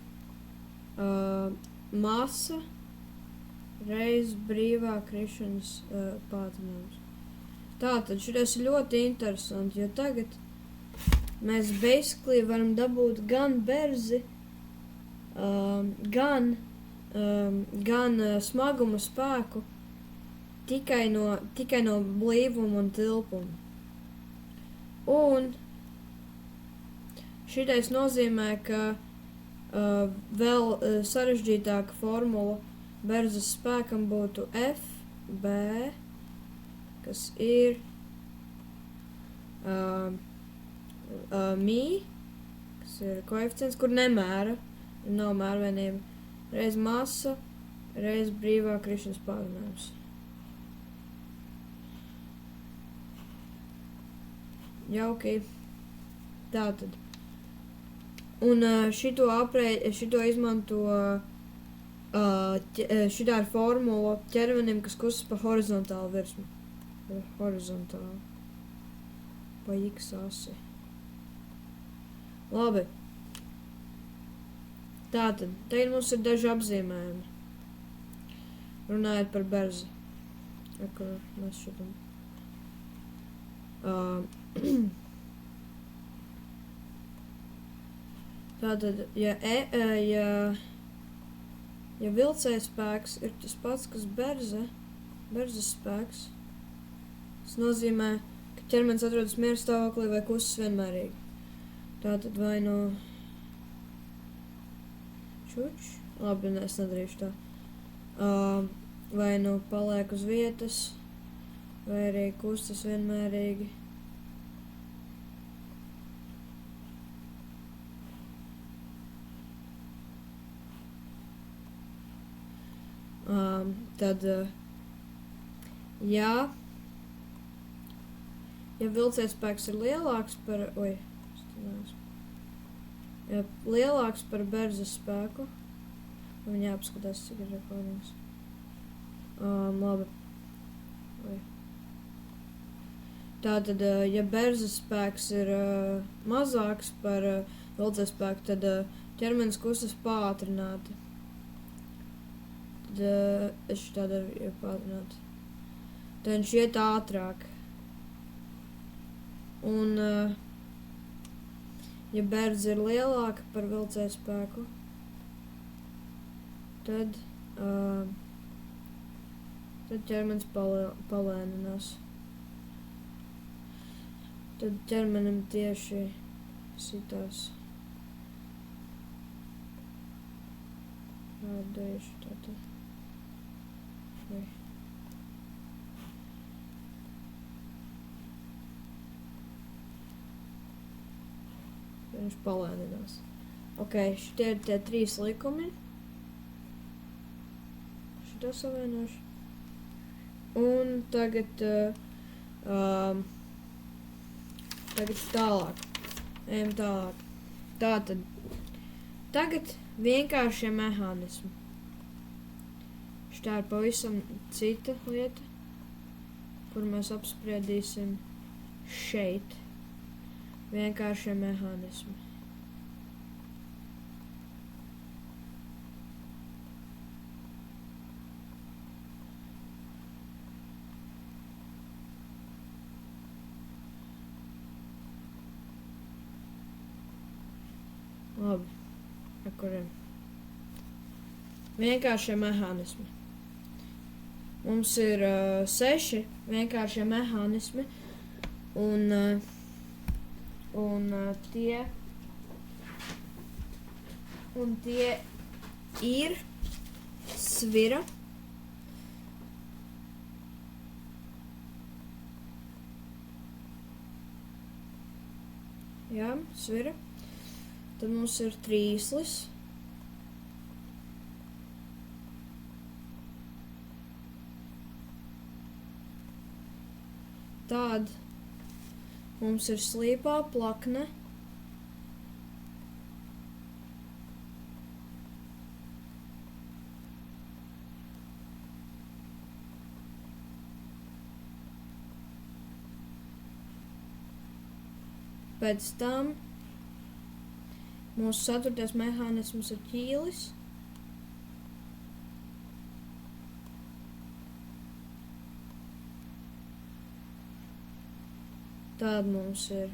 B: masa reiz brīvā krišanas pātrinājums. Tātad šitais ir ļoti interesanti, jo tagad mēs basically varam dabūt gan berzi, gan smaguma spēku tikai no blīvuma un tilpuma. Un šitais nozīmē, ka vēl sarežģītāka formula berzes spēkam būtu F, B, kas ir mi, kas ir koeficients, kur nemēra, nav mērvienība, reiz masa, reiz brīvā krišanas pātrinājums. Jauki. Tātad. Un šito izmanto Šitā ir formula ķermenim, kas kustas pa horizontālu virsmu. Horizontāli. Pa X asi. Labi. Tātad, tagad mums ir daži apzīmējumi. Runājot par berzi. Kur mēs šodien. Tātad, ja vilcēja spēks ir tas pats, kas berzes spēks, tas nozīmē, ka ķermenis atrodas miera stāvoklī vai kustas vienmērīgi. Tātad vai no labi, es nedarīšu tā. Vai nu paliek uz vietas, vai arī kustas vienmērīgi. Tad, ja vilcējspēks ir lielāks par, ja lielāks par berzes spēku, man jāapskatās, cik ir rekordings. Labi. Tātad, ja berzes spēks ir mazāks par vilcējspēku, tad ķermenis kustas pātrināti. Tad es tādu ir pātrināti. Tad viņš iet ātrāk. Un ja berdze ir lielāka par vilcēju spēku, tad ķermenis palēninās. Tad ķermenim tieši sitās. Rādējuši tātad. Viņš palēninās. Ok, šitie ir tie 3 likumi. Šito savienošu. Un tagad tālāk. Ejam tālāk. Tātad. Tagad vienkāršie mehānismi. Šitā ir pavisam cita lieta, kur mēs apspriedīsim šeit. Vienkāršie mehānismi. Labi, kuriem? Vienkāršie mehānismi. Mums ir 6 vienkāršie mehānismi, un tie ir svira, svira, tad mums ir trīslis, tad mums ir slīpā plakne, pēc tam mūsu 4. mehānisms ir ķīlis, tad mums ir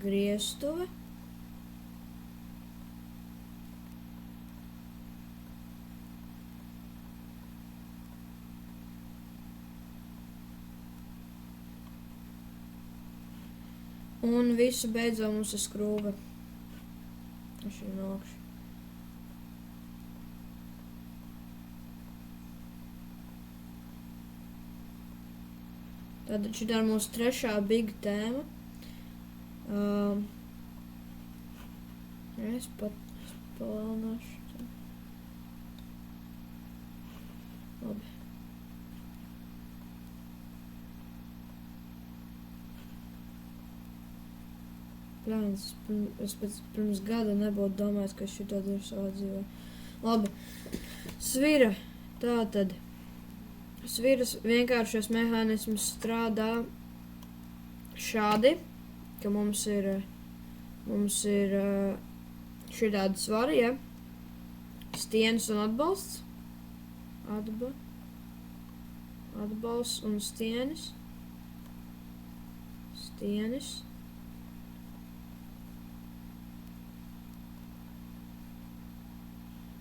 B: grieztuve, un visu beidzot mums ir skrūve. Es jau nākšu. Tātad šitā ir mūsu 3. big tēma. Es palielināšu. Labi. Es pirms gada nebūtu domājis, ka šitā ir savā dzīvē. Labi. Svira. Tātad sviras vienkāršais mehānisms strādā šādi, ka mums ir šitādi svari, ja? Stieņas un atbalsts. Atbalsts un stieņas.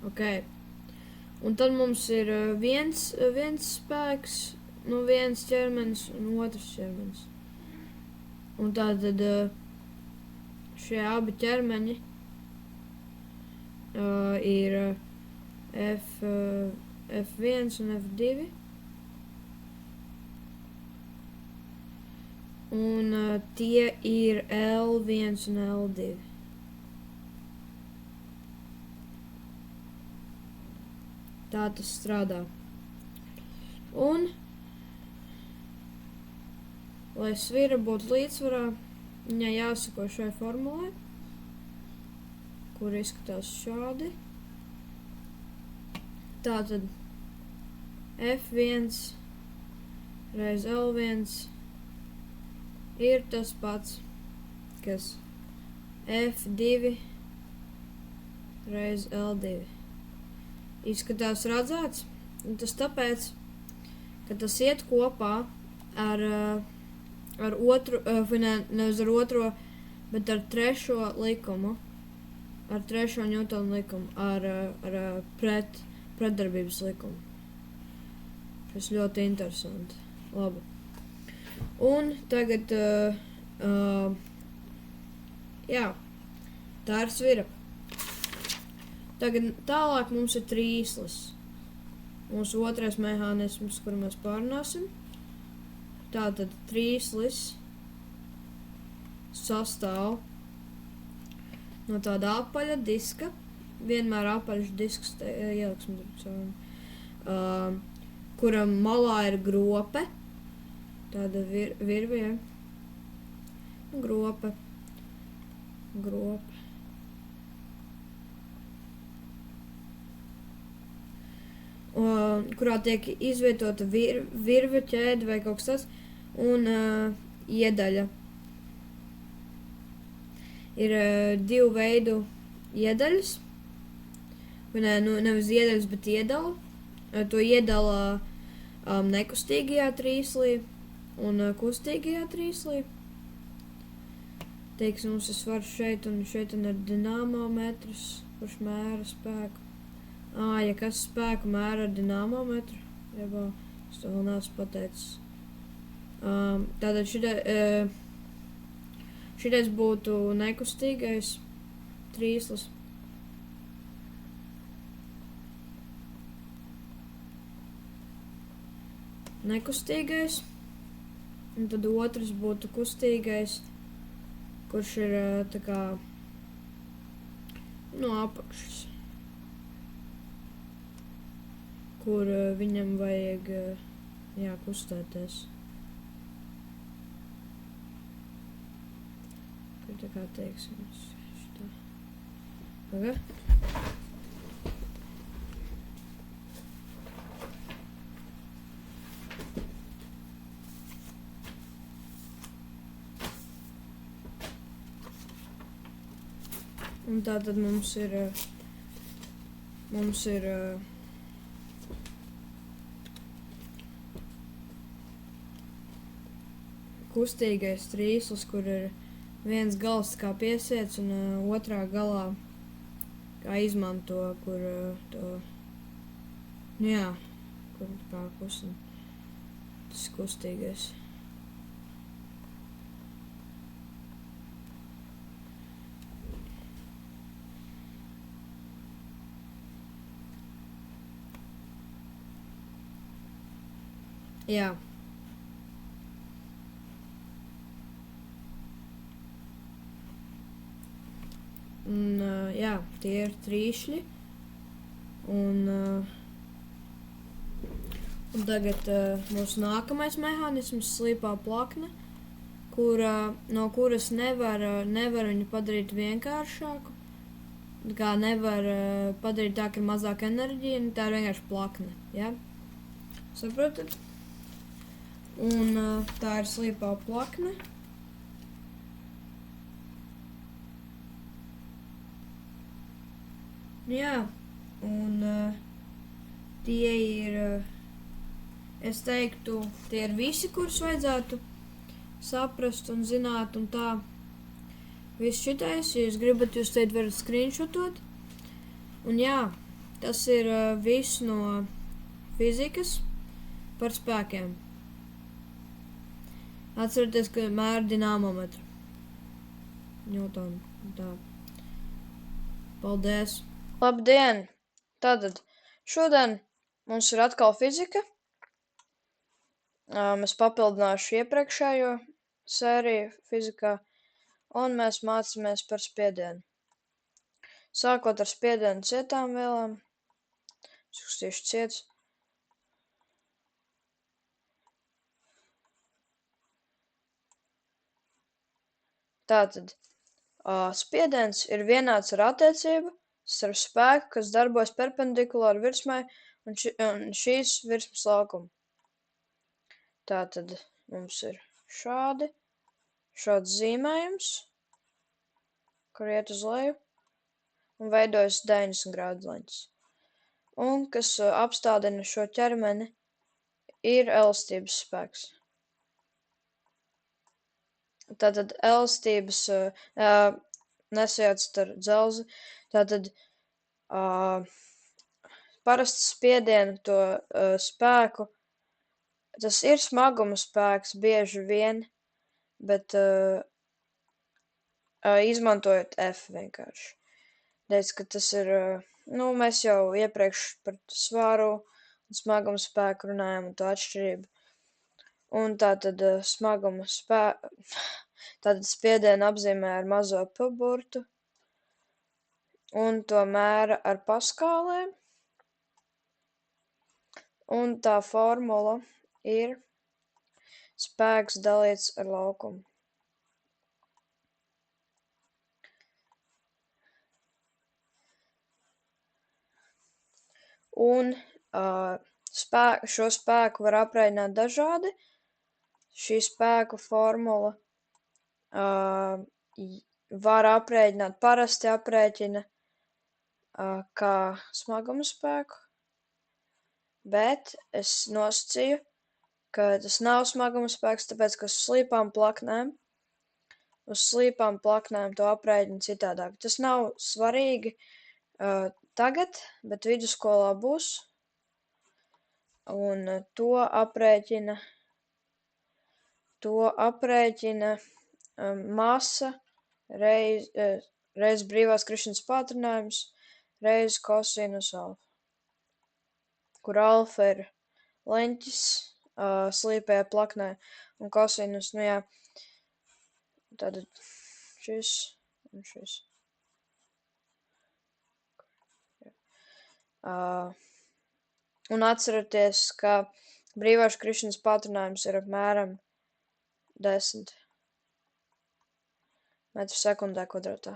B: Ok. Un tad mums ir viens spēks, viens ķermenis un otrs ķermenis. Un tātad šie abi ķermeņi ir F1 un F2. Un tie ir L1 un L2. Tā tas strādā. Un, lai svira būtu līdzsvarā, viņai jāsako šai formulai, kur izskatās šādi. Tātad F1 reiz L1 ir tas pats, kas F2 reiz L2. Izskatās redzēts, un tas tāpēc, ka tas iet kopā ar otru, nevis ar otro, bet ar trešo likumu, ar trešo Ņūtona likumu, ar pretdarbības likumu. Tas ļoti interesanti. Labi. Un tagad, jā, tā ir svira. Tagad tālāk mums ir trīslis. Mūsu otrais mehānisms, kuru mēs pārunāsim. Tātad trīslis sastāv no tāda apaļa diska. Vienmēr apaļš disks, ieliksim, kuram malā ir grope. Tāda virve, ja? Grope. Kurā tiek izvietota virve, ķēde vai kaut kas tāds, un iedaļa. Ir divu veidu iedaļas, nevis iedaļas, bet iedala. To iedala nekustīgajā trīslī un kustīgajā trīslī. Teiksim, mums ir svars šeit un ir dinamometrs, kurš mēra spēku. Ja kas spēku mēra ar dinamometru, es to vēl neesmu pateicis. Tātad šitais būtu nekustīgais trīslis. Nekustīgais, un tad otrs būtu kustīgais, kurš ir tā kā no apakšas. Kur viņam vajag, kustēties. Kur tā kā teiksim, šitā. Okay. Un tātad mums ir kustīgais trīslis, kur ir viens gals kā piesiets un otrā galā kā izmanto, kur kur kā kustina. Tas kustīgais. Jā. Un, tie ir trīšļi. Un tagad mūsu nākamais mehānisms slīpā plakne, no kuras nevar viņu padarīt vienkāršāku. kā nevar padarīt tā, ka ir mazāk enerģija, tā ir vienkārši plakne, ja? Saprotat? Un tā ir slīpā plakne. Jā, un tie ir, es teiktu, tie ir visi, kurus vajadzētu saprast un zināt un tā. Viss šitais, ja jūs gribat, jūs teikt varat screenshotot. Un jā, tas ir viss no fizikas par spēkiem. Atcerieties, ka mēra dinamometru. Ņūtonu. Tā. Paldies!
A: Labdien! Tātad šodien mums ir atkal fizika. Es papildināšu iepriekšējo sēriju fizikā, un mēs mācāmies par spiedienu. Sākot ar spiedienu cietām vielām, es uzstīšu ciets. Tātad spiediens ir vienāds ar attiecību starp spēku, kas darbojas perpendikulāri virsmai un šīs virsmas laukumu. Tātad mums ir šāds zīmējums, kur iet uz leju un veidojas 90 grādu leņķis. Un kas apstādina šo ķermeni, ir elastības spēks. Tātad elastības nesajaucas ar dzelzi. Tātad parasts spiedienu to spēku, tas ir smaguma spēks bieži vien, bet izmantojot F vienkārši. Teic, ka tas ir, mēs jau iepriekš par svaru un smaguma spēku runājām un to atšķirību. Un tātad smaguma tātad spiedienu apzīmē ar mazo P burtu un to mēra ar paskālēm. Un tā formula ir spēks dalīts ar laukumu. Un šo spēku var aprēķināt dažādi. Šī spēku formula var aprēķināt, parasti aprēķina kā smaguma spēku, bet es nosacīju, ka tas nav smaguma spēks, tāpēc, ka uz slīpām plaknēm to aprēķina citādāk. Tas nav svarīgi tagad, bet vidusskolā būs, un to aprēķina masa reiz brīvās krišanas pātrinājums reiz kosinus alfa, kur alfa ir leņķis slīpējā plaknē un kosinus, tātad šis un šis. Un atcerieties, ka brīvās krišanas pātrinājums ir apmēram 10 metru sekundē kvadrātā.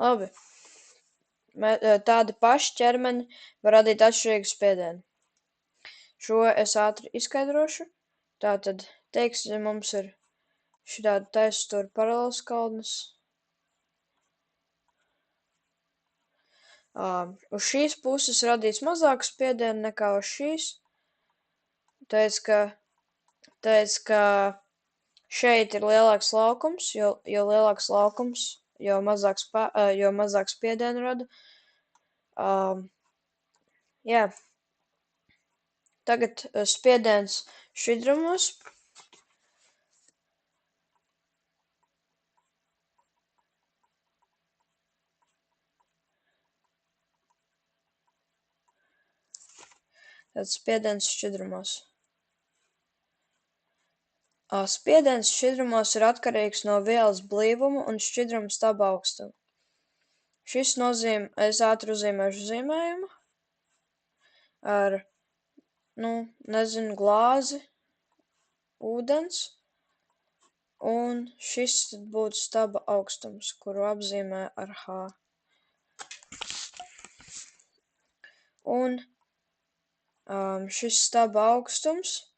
A: Labi. Tādi paši ķermeņi var radīt atšķirīgu spiedienu. Šo es ātri izskaidrošu. Tātad, teiksim, mums ir šitādi taisstūri paralēlas kalnes. Uz šīs puses radīs mazāku spiedienu nekā uz šīs. Tāpēc, ka šeit ir lielāks laukums, jo lielāks laukums, jo mazāk spiedienu rada. Jā. Tagad spiediens šķidrumos. Tad spiediens šķidrumos. Spiediens šķidrumos ir atkarīgs no vielas blīvuma un šķidruma staba augstuma. Šis es ātri uzzīmēšu zīmējumu ar, glāzi, ūdens Un šis tad būtu staba augstums, kuru apzīmē ar H. Un šis staba augstums,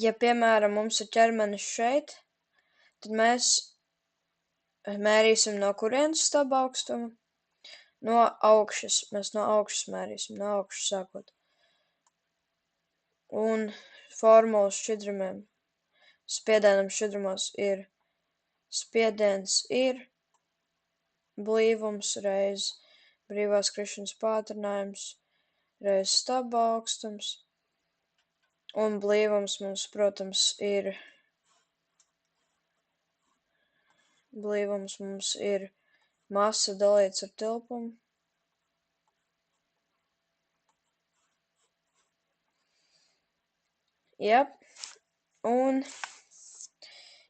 A: ja piemēram mums ir ķermenis šeit, tad mēs mērīsim no kurienes staba augstumu? No augšas, mēs no augšas mērīsim, no augšas sākot. Un formulas šķidrumiem, spiedienam šķidrumos ir spiediens ir blīvums reiz brīvās krišanas pātrinājums reiz staba augstums. Un blīvums mums, protams, ir masa dalīts ar tilpumu. Jep. Un,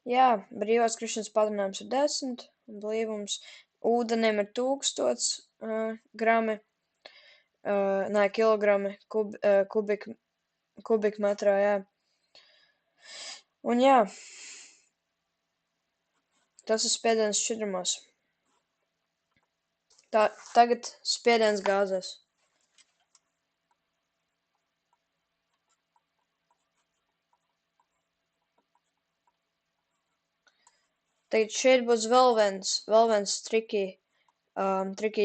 A: jā, brīvās krišanas pātrinājums ir 10, un blīvums ūdenim ir 1000 grami, kilogrami kubikmetrā, jā. Un jā, tas ir spiediens šķidrumos. Tagad spiediens gāzēs. Tagad šeit būs vēl viens triki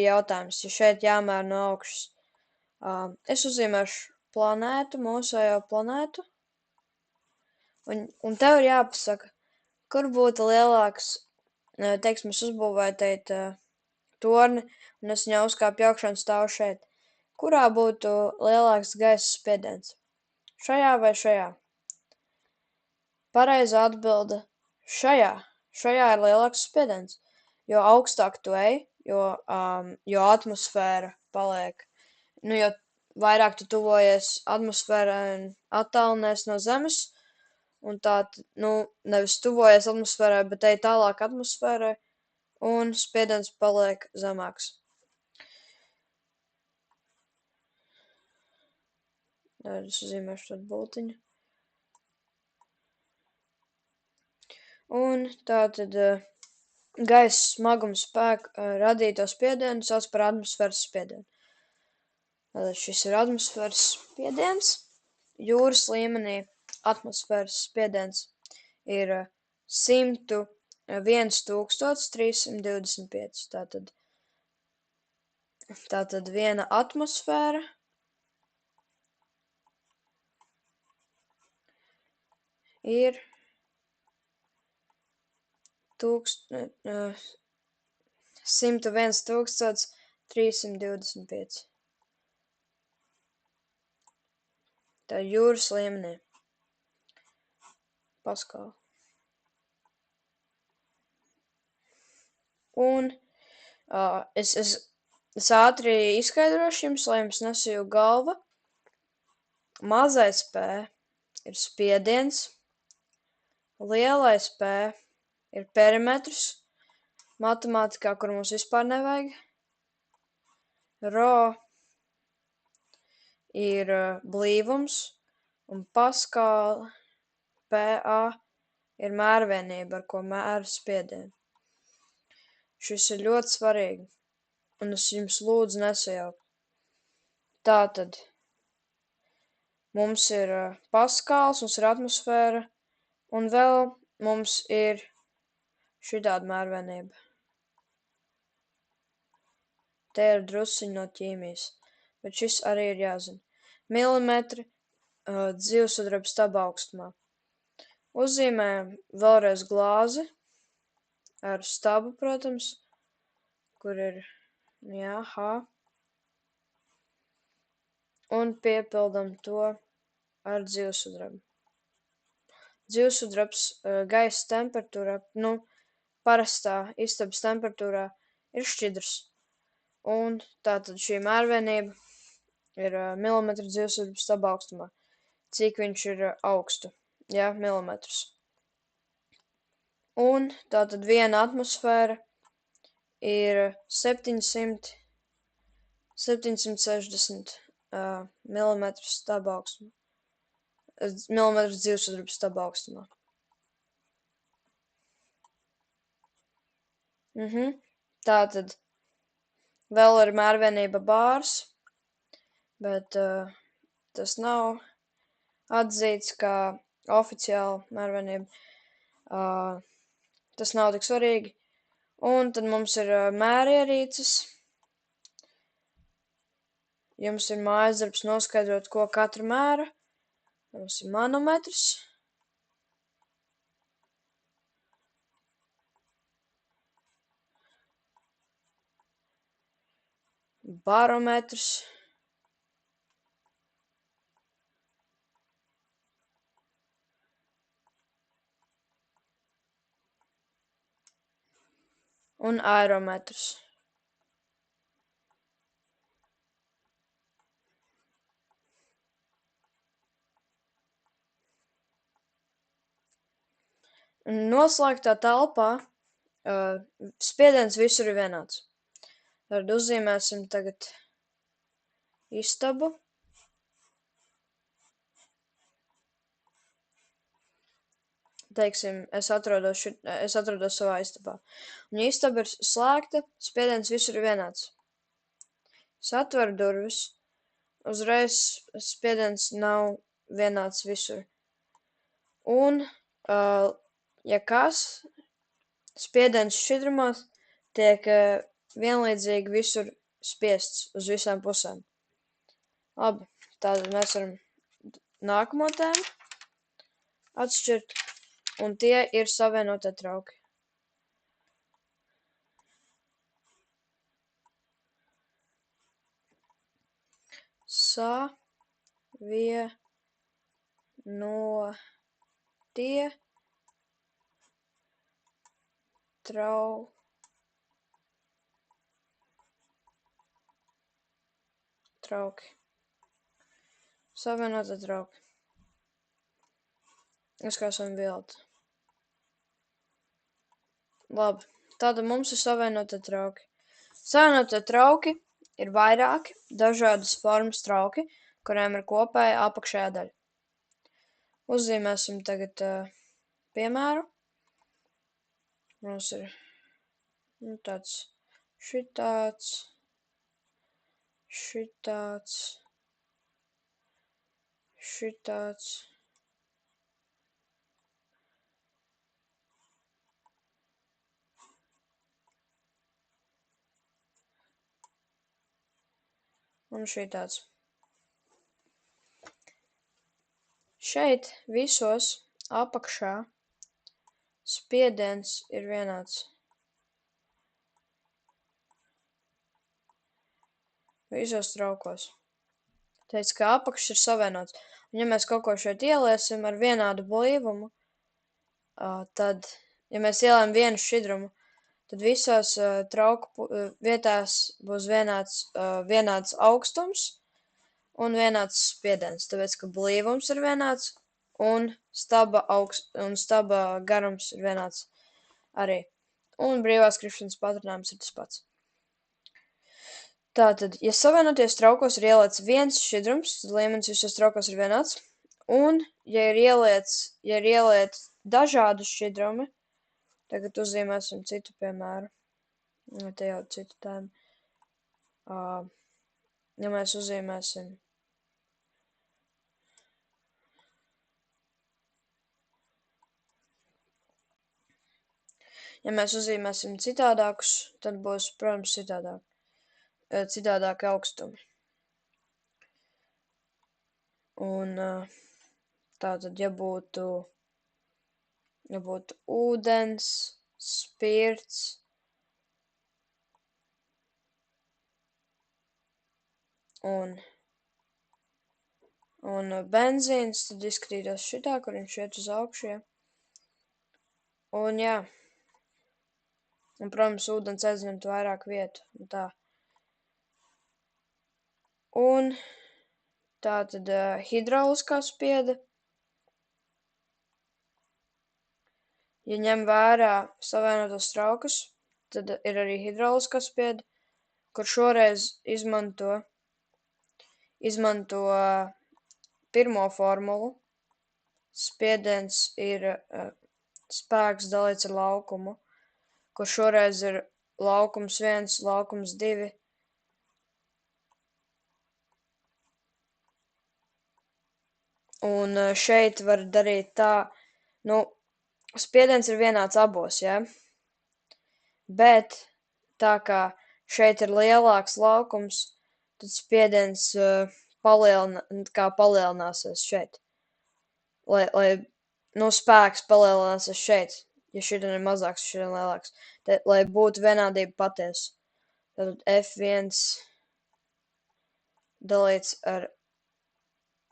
A: jautājums, ja šeit jāmēr no augšas. Es uzzīmēšu planētu, mūsējo planētu, un tev ir jāpasaka, kur būtu lielāks, teiksim, es uzbūvēju teit torni, un es viņā uzkāpju augšā un stāvu šeit. Kurā būtu lielāks gaisa spiediens? Šajā vai šajā? Pareizā atbilde - šajā. Šajā ir lielāks spiediens, jo augstāk tu ej, jo atmosfēra paliek, jo vairāk tu tuvojies atmosfērai un attālinies no Zemes, un tā, nevis tuvojies atmosfērai, bet ej tālāk atmosfērai, un spiediens paliek zemāks. Es uzzīmēšu tādu bultiņu. Un tātad gaisa smaguma spēku radīto spiedienu sauc par atmosfēras spiedienu. Tātad šis ir atmosfēras spiediens. Jūras līmenī atmosfēras spiediens ir 101,325. Tātad viena atmosfēra ir 101,325. Tā jūras līmenī. Paskala. Un es ātri izskaidrošu jums, lai jums nesajūg galva. Mazais P ir spiediens, lielais P ir perimetrs, matemātikā, kur mums vispār nevajag. Rho ir blīvums, un paskāla PA ir mērvienība, ar ko mēra spiedienu. Šis ir ļoti svarīgi, un es jums lūdzu nesajaukt. Tātad mums ir paskāls, mums ir atmosfēra, un vēl mums ir šitāda mērvienība. Te ir drusciņi no ķīmijas, bet šis arī ir jāzina. Milimetri dzīvesudraba staba augstumā. Uzzīmējam vēlreiz glāzi ar stabu, protams, kur ir, H. Un piepildam to ar dzīvesudrabu. Dzīvesudrabs gaisa temperatūrā, parastā istabas temperatūrā ir šķidrs. Un tātad šī mērvienība ir milimetri dzīvesudraba staba augstumā. Cik viņš ir augstu? Jā, milimetrus. Un tātad viena atmosfēra ir 760 milimetrus staba augstumā. Milimetrus dzīvesudraba staba augstumā. Tātad vēl ir mērvienība bārs, bet tas nav atzīts kā oficiāli mērvienība. Tas nav tik svarīgi. Un tad mums ir mērierīces. Jums ir mājasdarbs noskaidrot, ko katra mēra. Mums ir manometrs. Barometrs. Un aerometrs. Noslēgtā telpā spiediens visur ir vienāds. Tad uzzīmēsim tagad istabu. Teiksim, es atrodos savā istabā. Un ja istaba ir slēgta, spiediens visur ir vienāds. Es atveru durvis, uzreiz spiediens nav vienāds visur. Un, ja kas, spiediens šķidrumos tiek vienlīdzīgi visur spiests uz visām pusēm. Labi, tātad mēs varam nākamo tēmu atšķirt, un tie ir savienotie trauki. Savienotie trauki. Savienotie trauki. Izkāsim bildi. Labi, tātad mums ir savienotie trauki. Savienotie trauki ir vairāki dažādas formas trauki, kuriem ir kopēja apakšējā daļa. Uzzīmēsim tagad piemēru. Mums ir tāds šitāds. Un šitāds. Šeit visos apakšā spiediens ir vienāds. Visos traukos. Teic, ka apakšs ir savienots. Un ja mēs kaut ko šeit ieliesim ar vienādu blīvumu, tad, ja mēs ielējam vienu šķidrumu, tad visās trauku vietās būs vienāds augstums un vienāds spiediens, tāpēc, ka blīvums ir vienāds un staba garums ir vienāds arī. Un brīvās skrišanas pātrinājums ir tas pats. Tātad, ja savienoties traukos ir ieliec viens šķidrums, tad līmenis visos traukos ir vienāds. Un, ja ir ieliec dažādi šķidrumi, tagad uzzīmēsim citu piemēru. Te jau citu tēmu. Ja mēs uzzīmēsim citādākus, tad būs, protams, citādāki augstumi. Un tātad, ja būtu ūdens, spirts un benzīns, tad izskatītos šitā, kur viņš iet uz augšu, ja. Un jā. Un, protams, ūdens aizņemt vairāk vietu. Un tā. Un tātad hidrauliskā spiede. Ja ņem vērā savienotos traukus, tad ir arī hidrauliskā spiede, kur šoreiz izmanto pirmo formulu. Spiediens ir spēks dalīts ar laukumu. kur šoreiz ir laukums 1, laukums 2. Un šeit var darīt tā, spiediens ir vienāds abos, ja? Bet tā kā šeit ir lielāks laukums, tad spiediens palielināsies šeit. Lai spēks palielināsies šeit. Ja šeit ir mazāks, šeit ir lielāks. Tad, lai būtu vienādība patiesa. Tad F1 dalīts ar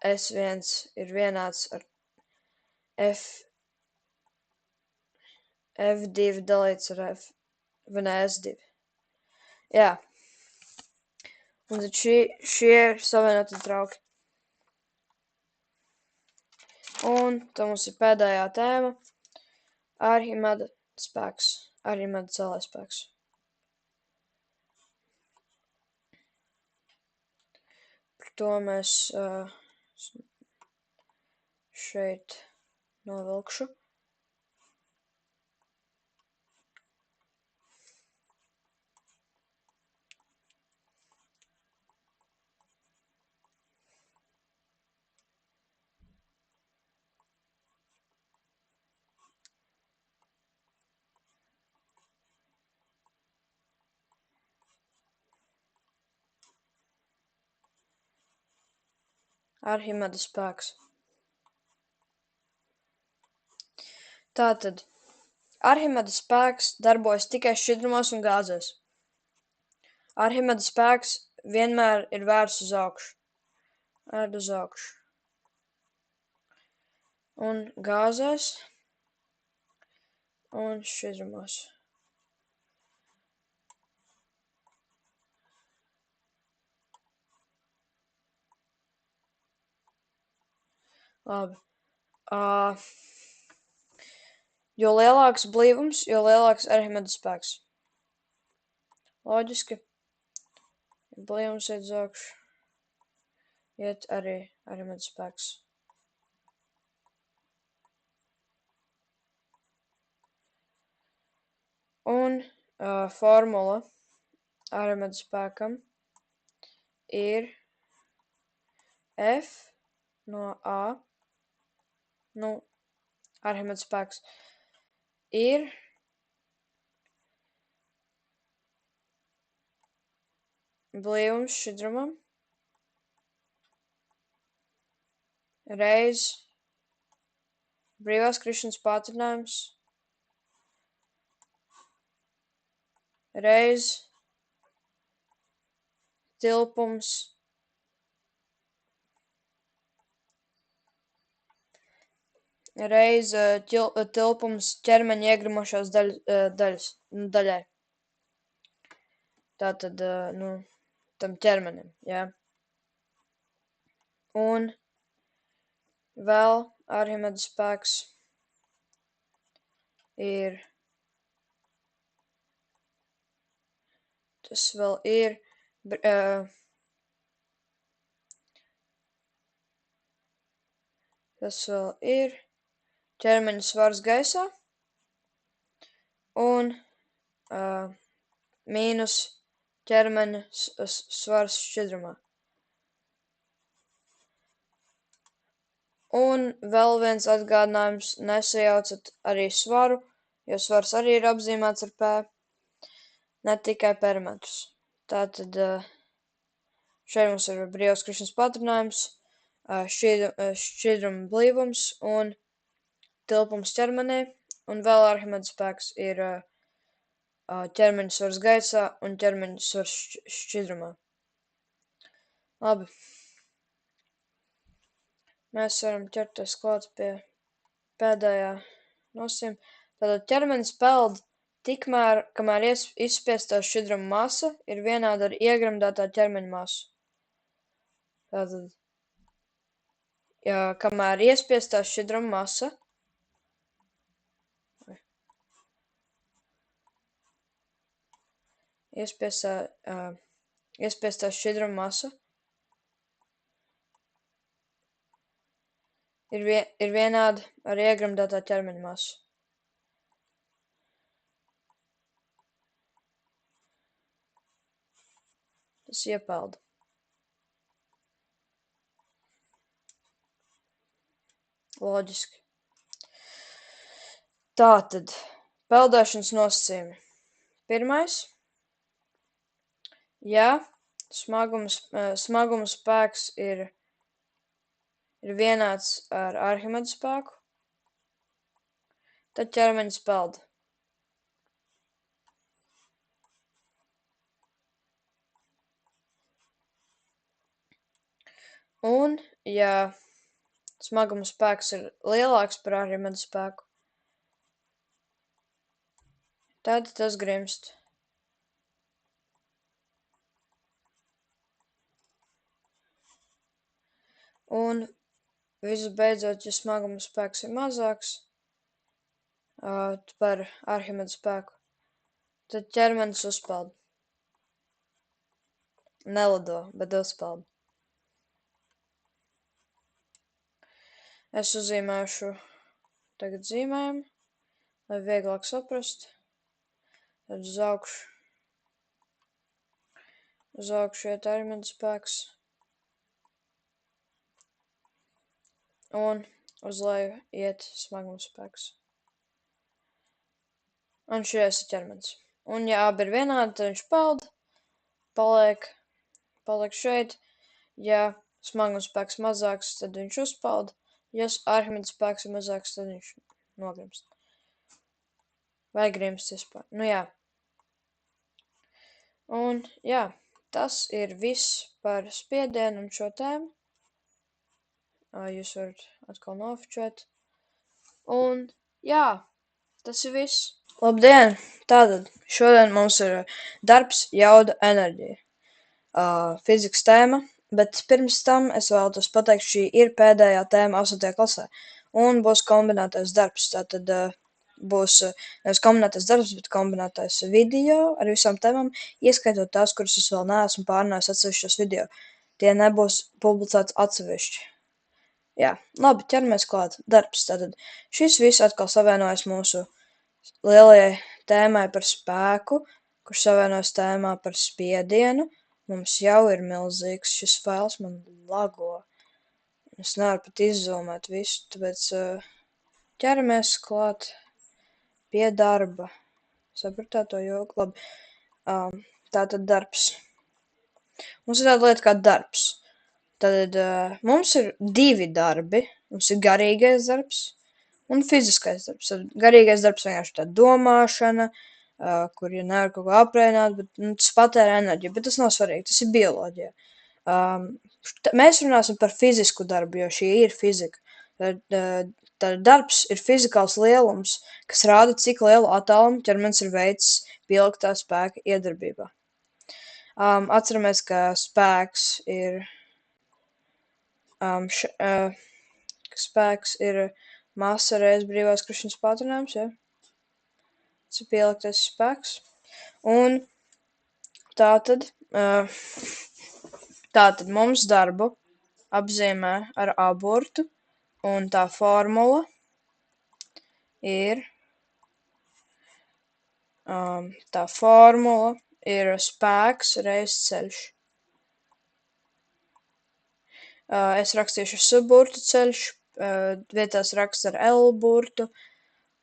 A: S1 ir vienāds ar F2 dalīts ar S2. Jā. Un tad šie ir savienoti trauki. Un tā mums ir pēdējā tēma. Arhimēda spēks. Arhimēda celējspēks. Par to mēs šeit novilkšu. Arhimēda spēks. Tātad Arhimēda spēks darbojas tikai šķidrumos un gāzēs. Arhimēda spēks vienmēr ir vērsts uz augšu. Uz augšu. Un gāzēs un šķidrumos. Labi. Jo lielāks blīvums, jo lielāks Arhimēda spēks. Loģiski. Ja blīvums iet uz augšu, iet arī Arhimēda spēks. Un formula Arhimēda spēkam ir F no A. Arhimēda spēks ir blīvums šķidrumam reiz brīvās krišanas pātrinājums reiz tilpums reiz tilpums ķermeņa iegrimošās daļai. Tātad, tam ķermenim, jā. Un vēl Arhimēda spēks ir, tas vēl ir, ķermeņa svars gaisā un mīnus ķermeņa svars šķidrumā. Un vēl viens atgādinājums, nesajaucat arī svaru, jo svars arī ir apzīmēts ar P, ne tikai perimetrus. Tātad šeit mums ir brīvās krišanas pātrinājums, šķidruma blīvums un tilpums ķermenī, un vēl Arhimēda spēks ir ķermeņa svars gaisā un ķermeņa svars šķidrumā. Labi. Mēs varam ķerties klāt pie pēdējā nosacījuma. Tātad ķermenis peld tikmēr, kamēr izspiestā šķidruma masa ir vienāda ar iegremdētā ķermeņa masu. Tātad, kamēr iespiestā šķidruma masa iespiestā šķidruma masa ir vienāda ar iegremdētā ķermeņa masu. Es iepeldu. Loģiski. Tātad, peldēšanas nosacījumi. Pirmais. Ja smaguma spēks ir vienāds ar Arhimeda spēku, tad ķermenis peld. Un, ja smaguma spēks ir lielāks par Arhimeda spēku, tad tas grimst. Un visu beidzot, ja smaguma spēks ir mazāks par Arhimeda spēku, tad ķermenis uzpeld. Nelido, bet uzpeld. Es uzzīmēšu tagad zīmējumu, lai vieglāk saprast. Tad uz augšu iet Arhimeda spēks. Un uz leju iet smaguma spēks. Un šis ir ķermenis. Un ja abi ir vienādi, tad viņš peld, paliek šeit. Ja smaguma spēks mazāks, tad viņš uzpeld. Ja Arhimeda spēks ir mazāks, tad viņš nogrimst. Vai grimst vispār. Nu jā. Un jā, tas ir viss par spiedienu un šo tēmu. Jūs varat atkal nofočēt. Un jā, tas ir viss. Labdien! Tātad šodien mums ir darbs, jauda, enerģija. Fizikas tēma, bet pirms tam es vēlos pateikt, šī ir pēdējā tēma 8. klasē. Un būs kombinētais darbs. Tātad būs nevis kombinētais darbs, bet kombinētais video ar visām tēmām, ieskaitot tās, kuras es vēl neesmu pārnājis atsevišķos video. Tie nebūs publicēts atsevišķi. Jā, labi, ķeramies klāt. Darbs. Tātad šis viss atkal savienojas mūsu lielajai tēmai par spēku, kurš savienojas tēmā par spiedienu. Mums jau ir milzīgs šis fails, man lago. Es nevaru pat izzūmēt visu, tāpēc ķeramies klāt pie darba. Sapratāt to joku? Labi. Tātad darbs. Mums ir tāda lieta kā darbs. Tad mums ir divi darbi. Mums ir garīgais darbs un fiziskais darbs. Tad garīgais darbs vienkārši tā domāšana, kur ja nevar kaut ko aprēķināt, bet tas patēra enerģiju, bet tas nav svarīgi, tas ir bioloģija. Mēs runāsim par fizisku darbu, jo šī ir fizika. Tad darbs ir fizikāls lielums, kas rāda, cik lielu attālumu ķermenis ir veicis pieliktā spēka iedarbībā. Atceramies, ka spēks ir spēks ir masa reiz brīvās krišanas pātrinājums, ja? Tas ir pieliktais spēks. Un tātad mums darbu apzīmē ar abortu, un tā formula ir spēks reiz ceļš. Es rakstīšu S-burtu ceļš, vietās raksts ar L-burtu,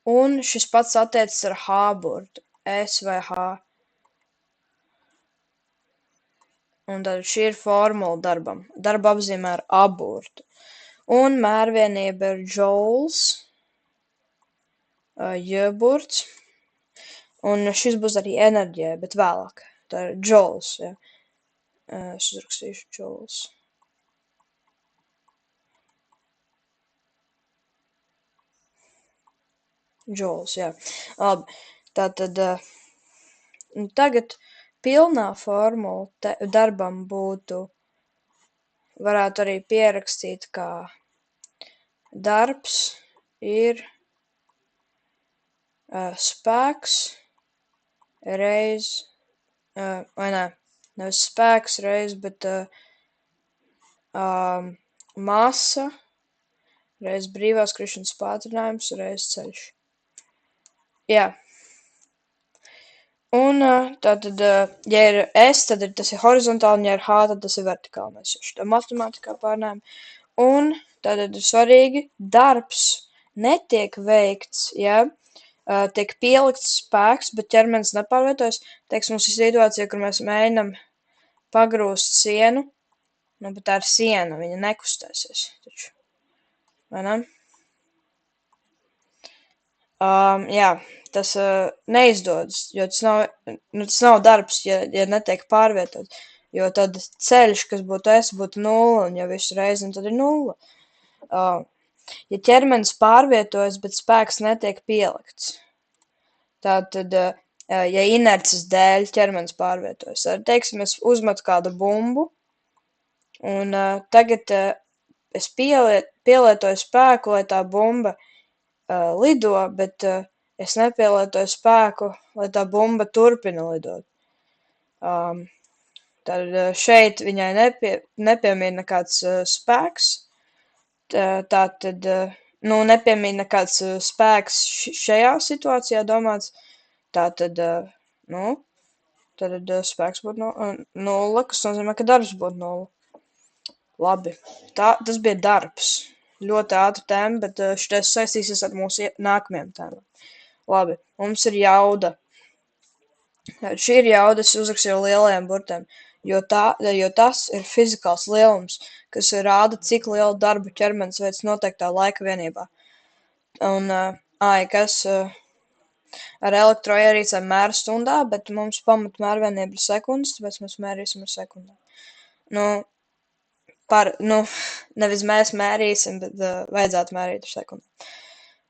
A: un šis pats attiecas ar H-burtu, S vai H. Un tad šī ir formula darbam. Darba apzīmē ar aburtu. Un mērvienība ir joules, J-burts, un šis būs arī enerģija, bet vēlāk. Tā ir joules, ja. Es uzrakstīšu joules. Joules, jā. Labi, tātad tagad pilnā formula darbam varētu arī pierakstīt, kā darbs ir spēks reiz, vai nē, nevis spēks reiz, bet masa reiz brīvās krišanas pātrinājums reiz ceļš. Jā. Un tātad, ja ir S, tad tas ir horizontāli, un ja ir H, tad tas ir vertikāli. Mēs jau šo matemātikā pārnājam. Un tātad ir svarīgi, darbs netiek veikts, ja tiek pielikts spēks, bet ķermenis nepārvietojas. Teiksim, mums ir situācija, kur mēs mēģinam pagrūst sienu, bet tā ir siena, viņa nekustēsies taču. Vai ne? Jā, tas neizdodas, jo tas nav darbs, ja netiek pārvietots. Jo tad ceļš, kas būtu S, būtu 0, un ja visu reizi, tad ir 0. Ja ķermenis pārvietojas, bet spēks netiek pielikts, tātad, ja inerces dēļ ķermenis pārvietojas, teiksim, es uzmetu kādu bumbu, un tagad es pielietoju spēku, lai tā bumba lido, bet es nepielietoju spēku, lai tā bumba turpina lidot. Tad šeit viņai nepiemīna nekāds spēks. Tātad, nepiemīna nekāds spēks šajā situācijā domāts. Tātad, tad spēks būtu 0, kas nozīmē, ka darbs būtu 0. Labi, tas bija darbs. Ļoti ātri tēma, bet šitais saistīsies ar mūsu nākamajām tēmām. Labi, mums ir jauda. Šī ir jauda, es uzrakstīju lielajiem burtiem, jo tas ir fizikāls lielums, kas rāda, cik lielu darbu ķermenis veic noteiktā laika vienībā. Un kas ar elektroierīcēm mēra stundā, bet mums pamat mērvienība ir sekundes, tāpēc mēs mērīsim ar sekundēm. Nevis mēs mērīsim, bet vajadzētu mērīt ar sekundēm.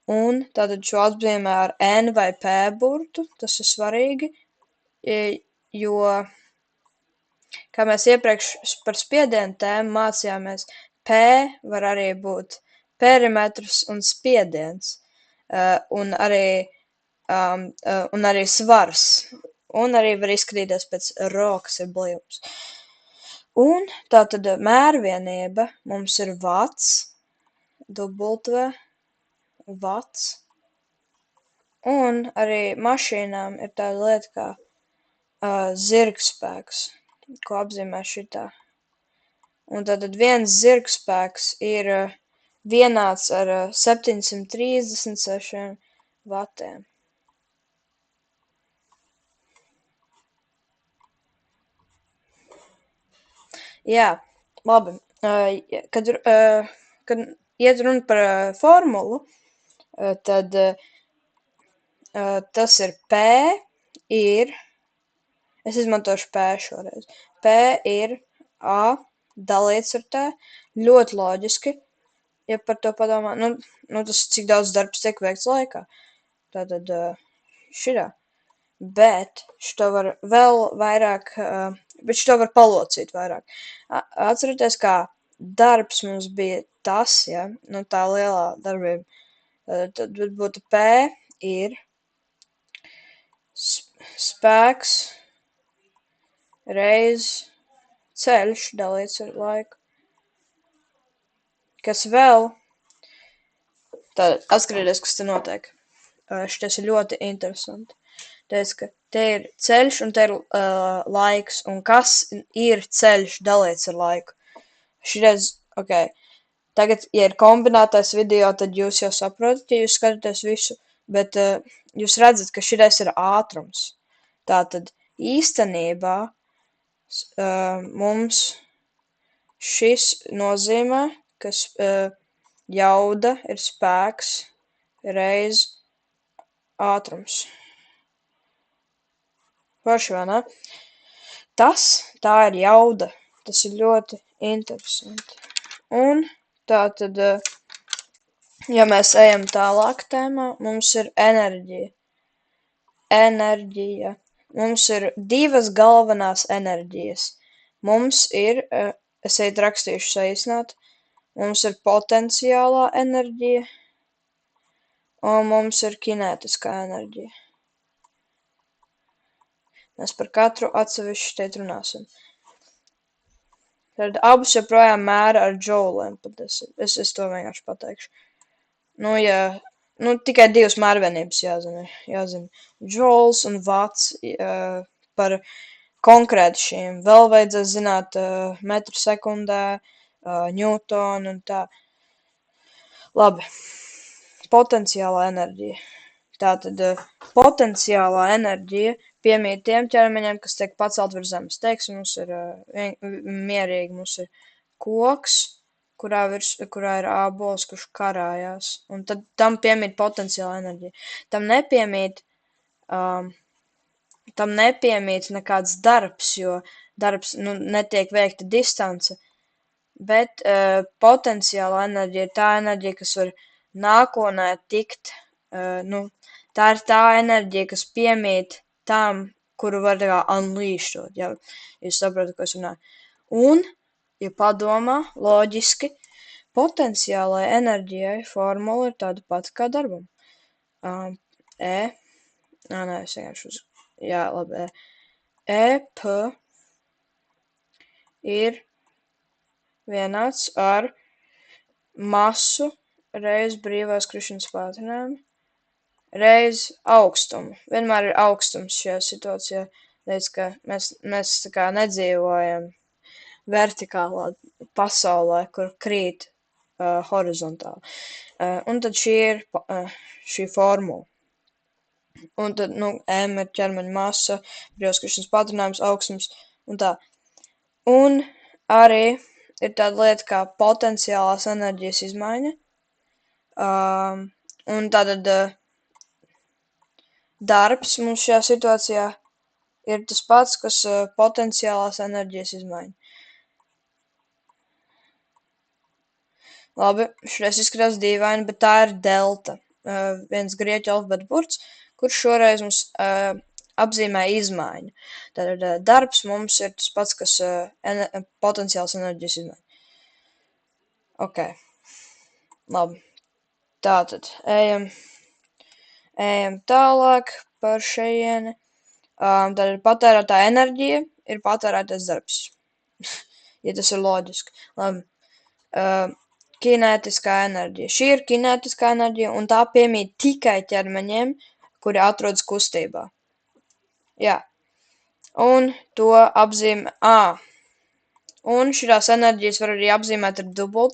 A: Un tātad šo atzīmē ar N vai P burtu, tas ir svarīgi, jo, kā mēs iepriekš par spiedienu tēmu mācījāmies, P var arī būt perimetrs un spiediens, un arī svars, un arī var izskatīties pēc rho, kas ir blīvums. Un tātad mērvienība mums ir vats, vats, un arī mašīnām ir tāda lieta kā zirgspēks, ko apzīmē šitā. Un tātad viens zirgspēks ir vienāds ar 736 vatiem. Jā, labi. Kad iet runa par formulu, tad tas ir P ir, es izmantošu P šoreiz, P ir A dalīts ar T, ļoti loģiski, ja par to padomā, tas cik daudz darbs tiek veikts laikā, tātad šitā. Bet šito var vēl vairāk, bet šito var palocīt vairāk. Atcerieties, kā darbs mums bija tas, ja, tā lielā darbība. Tad būtu P ir spēks reiz ceļš dalīts ar laiku. Kas vēl? Tad atskatieties, kas te notiek. Šitais ir ļoti interesanti. Teic, ka te ir ceļš un te ir laiks, un kas ir ceļš dalīts ar laiku. Šireiz, tagad, ja ir kombinētais video, tad jūs jau saprotat, ja jūs skatāties visu, bet jūs redzat, ka šireiz ir ātrums. Tātad īstenībā mums šis nozīmē, ka jauda ir spēks reiz ātrums. Forši, vai ne? Tā ir jauda. Tas ir ļoti interesanti. Un tātad, ja mēs ejam tālāk tēmā, mums ir enerģija. Enerģija. Mums ir divas galvenās enerģijas. Mums ir, es šeit rakstīšu saīsināt, mums ir potenciālā enerģija, un mums ir kinētiskā enerģija. Mēs par katru atsevišķi šeit runāsim. Tad abus joprojām mēra ar džouliem, pat es to vienkārši pateikšu. Ja tikai divas mērvienības jāzina. Džouls un vats par konkrētu šīm. Vēl vajadzēs zināt metru sekundē, ņūtonu un tā. Labi. Potenciālā enerģija. Tātad potenciālā enerģija piemīt tiem ķermeņiem, kas tiek pacelt virs zemes. Teiksim, mums ir mierīgi, mums ir koks, kurā ir ābols, kurš karājās. Un tad tam piemīt potenciāla enerģija. Tam nepiemīt nekāds darbs, jo darbs netiek veikta distance. Bet potenciāla enerģija ir tā enerģija, kas var nākotnē tikt, tā ir tā enerģija, kas piemīt tam, kuru var unleashot, ja jūs saprotat, ko es runāju. Un, ja padomā, loģiski, potenciālai enerģijai formula ir tāda pati kā darbam. Es vienkārši labi, EP ir vienāds ar masu reiz brīvās krišanas pātrinājumu reiz augstumu. Vienmēr ir augstums šajā situācijā, līdz ka mēs tā kā nedzīvojam vertikālā pasaulē, kur krīt horizontāli. Un tad šī ir šī formula. Un tad, M ir ķermeņa masa, brīvās krišanas pātrinājums, augstums un tā. Un arī ir tāda lieta kā potenciālās enerģijas izmaiņa. Un tātad darbs mums šajā situācijā ir tas pats, kas potenciālās enerģijas izmaiņa. Labi, šreiz izskatās dīvaini, bet tā ir delta. Viens grieķu alfabeta burts, kurš šoreiz mums apzīmē izmaiņu. Tātad darbs mums ir tas pats, kas potenciāls enerģijas izmaiņa. Ok. Labi. Tātad ejam tālāk par šejieni. Tātad patērētā enerģija ir patērētais darbs. Ja tas ir loģiski. Labi. Kinētiskā enerģija. Šī ir kinētiskā enerģija, un tā piemīt tikai ķermeņiem, kuri atrodas kustībā. Jā. Un to apzīmē Un šīs enerģijas var arī apzīmēt ar W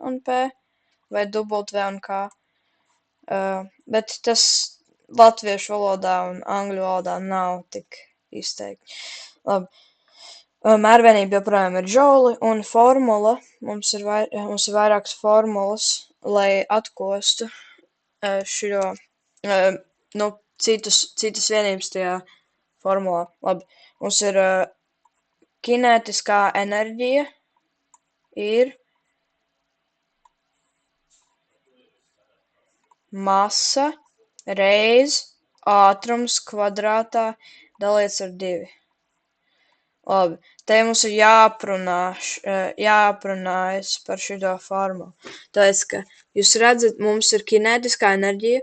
A: un P, vai W un K. Bet tas latviešu valodā un angļu valodā nav tik izteikti. Labi. Mērvienība joprojām ir džouli, un formula, mums ir vairākas formulas, lai atkostu šo, citas vienības tajā formulā. Labi, mums ir kinētiskā enerģija ir masa reiz ātrums kvadrātā dalīts ar 2. Labi, te mums ir jāaprunājas par šito formulu. Tāpēc, ka jūs redzat, mums ir kinētiskā enerģija,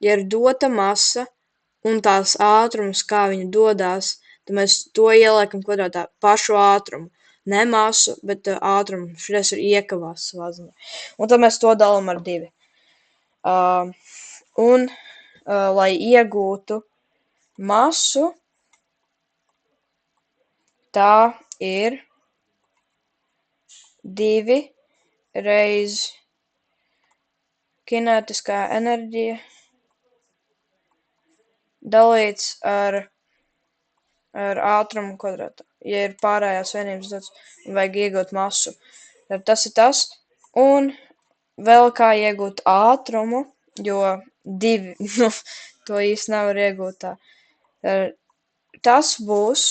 A: ja ir dota masa un tās ātrums, kā viņa dodās, tad mēs to ieliekam kvadrātā pašu ātrumu. Ne masu, bet ātrumu. Šitais ir iekavās savā ziņā. Un tad mēs to dalām ar 2. Lai iegūtu masu, tā ir 2 reiz kinētiskā enerģija dalīts ar ātrumu kvadrātā. Ja ir pārējās vienības dots un vajag iegūt masu, tad tas ir tas. Un vēl kā iegūt ātrumu, jo 2, to īsti nevar iegūt tā. Tas būs,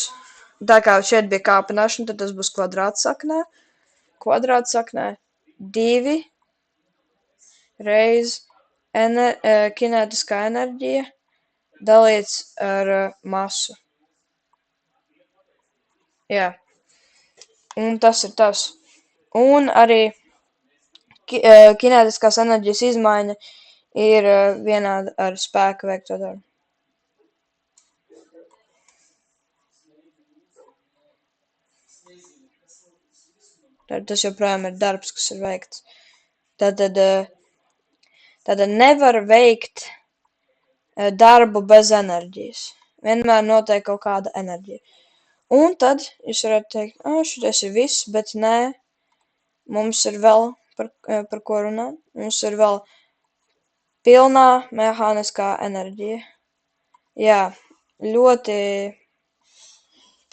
A: tā kā šeit bija kāpināšana, tad tas būs kvadrātsaknē. Kvadrātsaknē 2 reiz kinētiskā enerģija dalīts ar masu. Jā. Un tas ir tas. Un arī kinētiskās enerģijas izmaiņa ir vienāda ar spēka veikto darbu. Tas joprojām ir darbs, kas ir veikts. Tātad Tātad nevar veikt darbu bez enerģijas. Vienmēr notiek kaut kāda enerģija. Un tad jūs varat teikt, šitais ir viss, bet nē, mums ir vēl par ko runāt. Mums ir vēl pilnā mehāniskā enerģija. Jā, ļoti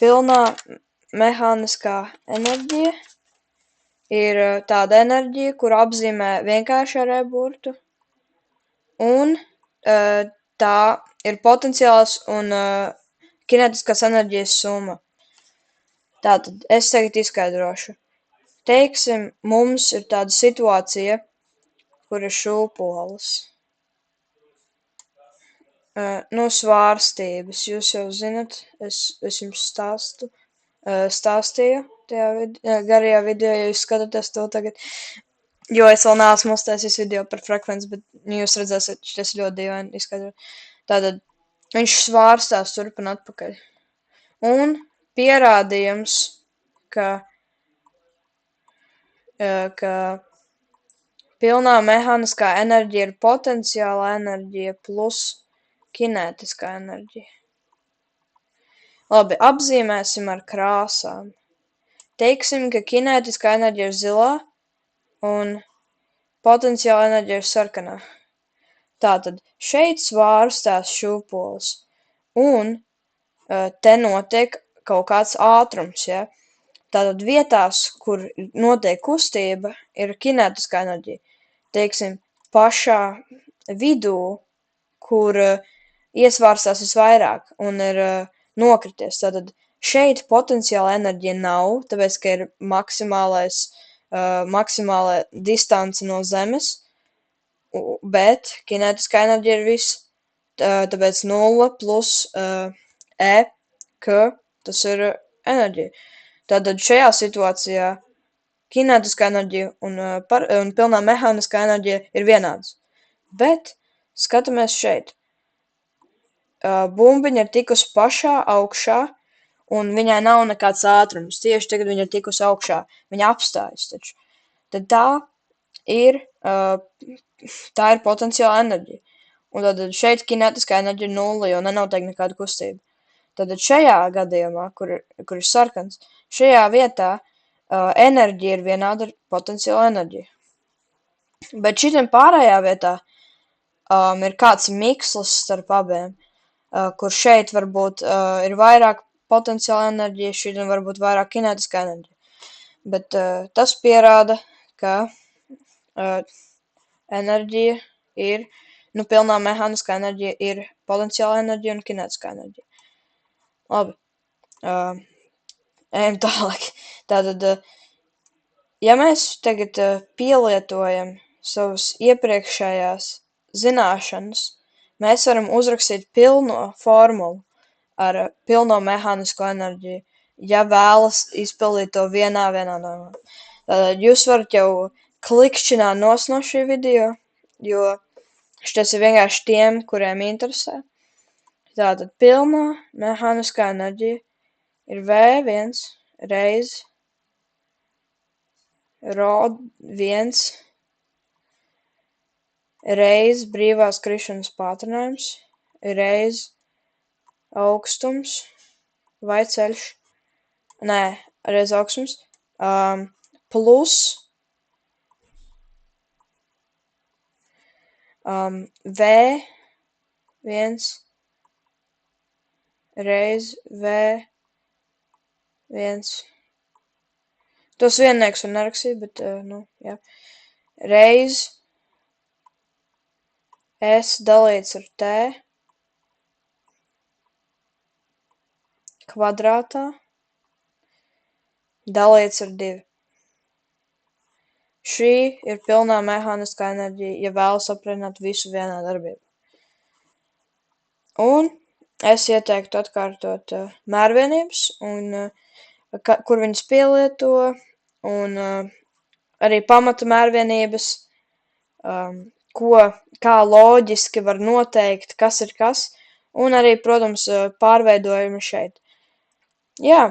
A: pilnā mehāniskā enerģija ir tāda enerģija, kur apzīmē vienkārši ar e-burtu, un tā ir potenciāls un kinetiskās enerģijas summa. Tātad es tagad izskaidrošu. Teiksim, mums ir tāda situācija, kur ir šūpoles. Svārstības, jūs jau zinat, es jums stāstīju tajā garajā video, ja jūs skatāties to tagad, jo es vēl neesmu uztaisījis video par frekvenci, bet jūs redzēsiet, šis ļoti dīvaini izskaidrot. Tātad viņš svārstās turp un atpakaļ. Un pierādījums, ka pilnā mehāniskā enerģija ir potenciāla enerģija plus kinētiskā enerģija. Labi, apzīmēsim ar krāsām. Teiksim, ka kinētiskā enerģija ir zilā un potenciāla enerģija ir sarkanā. Tātad šeit svārstās šūpoles un te notiek kaut kāds ātrums, ja? Tātad vietās, kur notiek kustība, ir kinētiskā enerģija. Teiksim, pašā vidū, kur iesvārstās visvairāk un ir nokrities. Tātad šeit potenciāla enerģija nav, tāpēc, ka ir maksimālā distance no Zemes, bet kinētiskā enerģija ir viss. Tāpēc 0 plus E, K, tas ir enerģija. Tātad šajā situācijā kinētiskā enerģija un pilnā mehāniskā enerģija ir vienādas. Bet skatāmies šeit. Bumbiņa ir tikusi pašā augšā, un viņai nav nekāds ātrums. Tieši tagad viņa ir tikusi augšā. Viņa apstājas taču. Tad tā ir potenciāla enerģija. Un tad šeit kinētiskā enerģija ir 0, jo nenotiek nekāda kustība. Tad šajā gadījumā, kur ir sarkans, šajā vietā enerģija ir vienāda ar potenciāla enerģiju. Bet šitiem pārējā vietā ir kāds mikslis starp abiem, kur šeit varbūt ir vairāk potenciāla enerģija, šitiem varbūt vairāk kinētiskā enerģija. Bet tas pierāda, ka enerģija ir, pilnā mehāniskā enerģija ir potenciāla enerģija un kinētiskā enerģija. Labi. Ejam tālāk. Tātad, ja mēs tagad pielietojam savas iepriekšējās zināšanas, mēs varam uzrakstīt pilno formulu ar pilno mehānisko enerģiju, ja vēlas izpildīt to vienā vienādojumā. Tātad jūs varat jau klikšķināt no šī video, jo šis ir vienkārši tiem, kuriem interesē. Tātad pilnā mehāniskā enerģija ir V1 reiz ρ1 reiz brīvās krišanas pātrinājums reiz augstums vai ceļš, reiz augstums, plus V1 reiz V1. Tos viennieks var nerakstīt, bet, jā. Reiz S dalīts ar T kvadrātā dalīts ar 2. Šī ir pilnā mehāniskā enerģija, ja vēlas aprēķināt visu vienā darbībā. Un es ieteiktu atkārtot mērvienības, kur viņas pielieto, un arī pamata mērvienības, kā loģiski var noteikt, kas ir kas, un arī, protams, pārveidojumi šeit. Jā,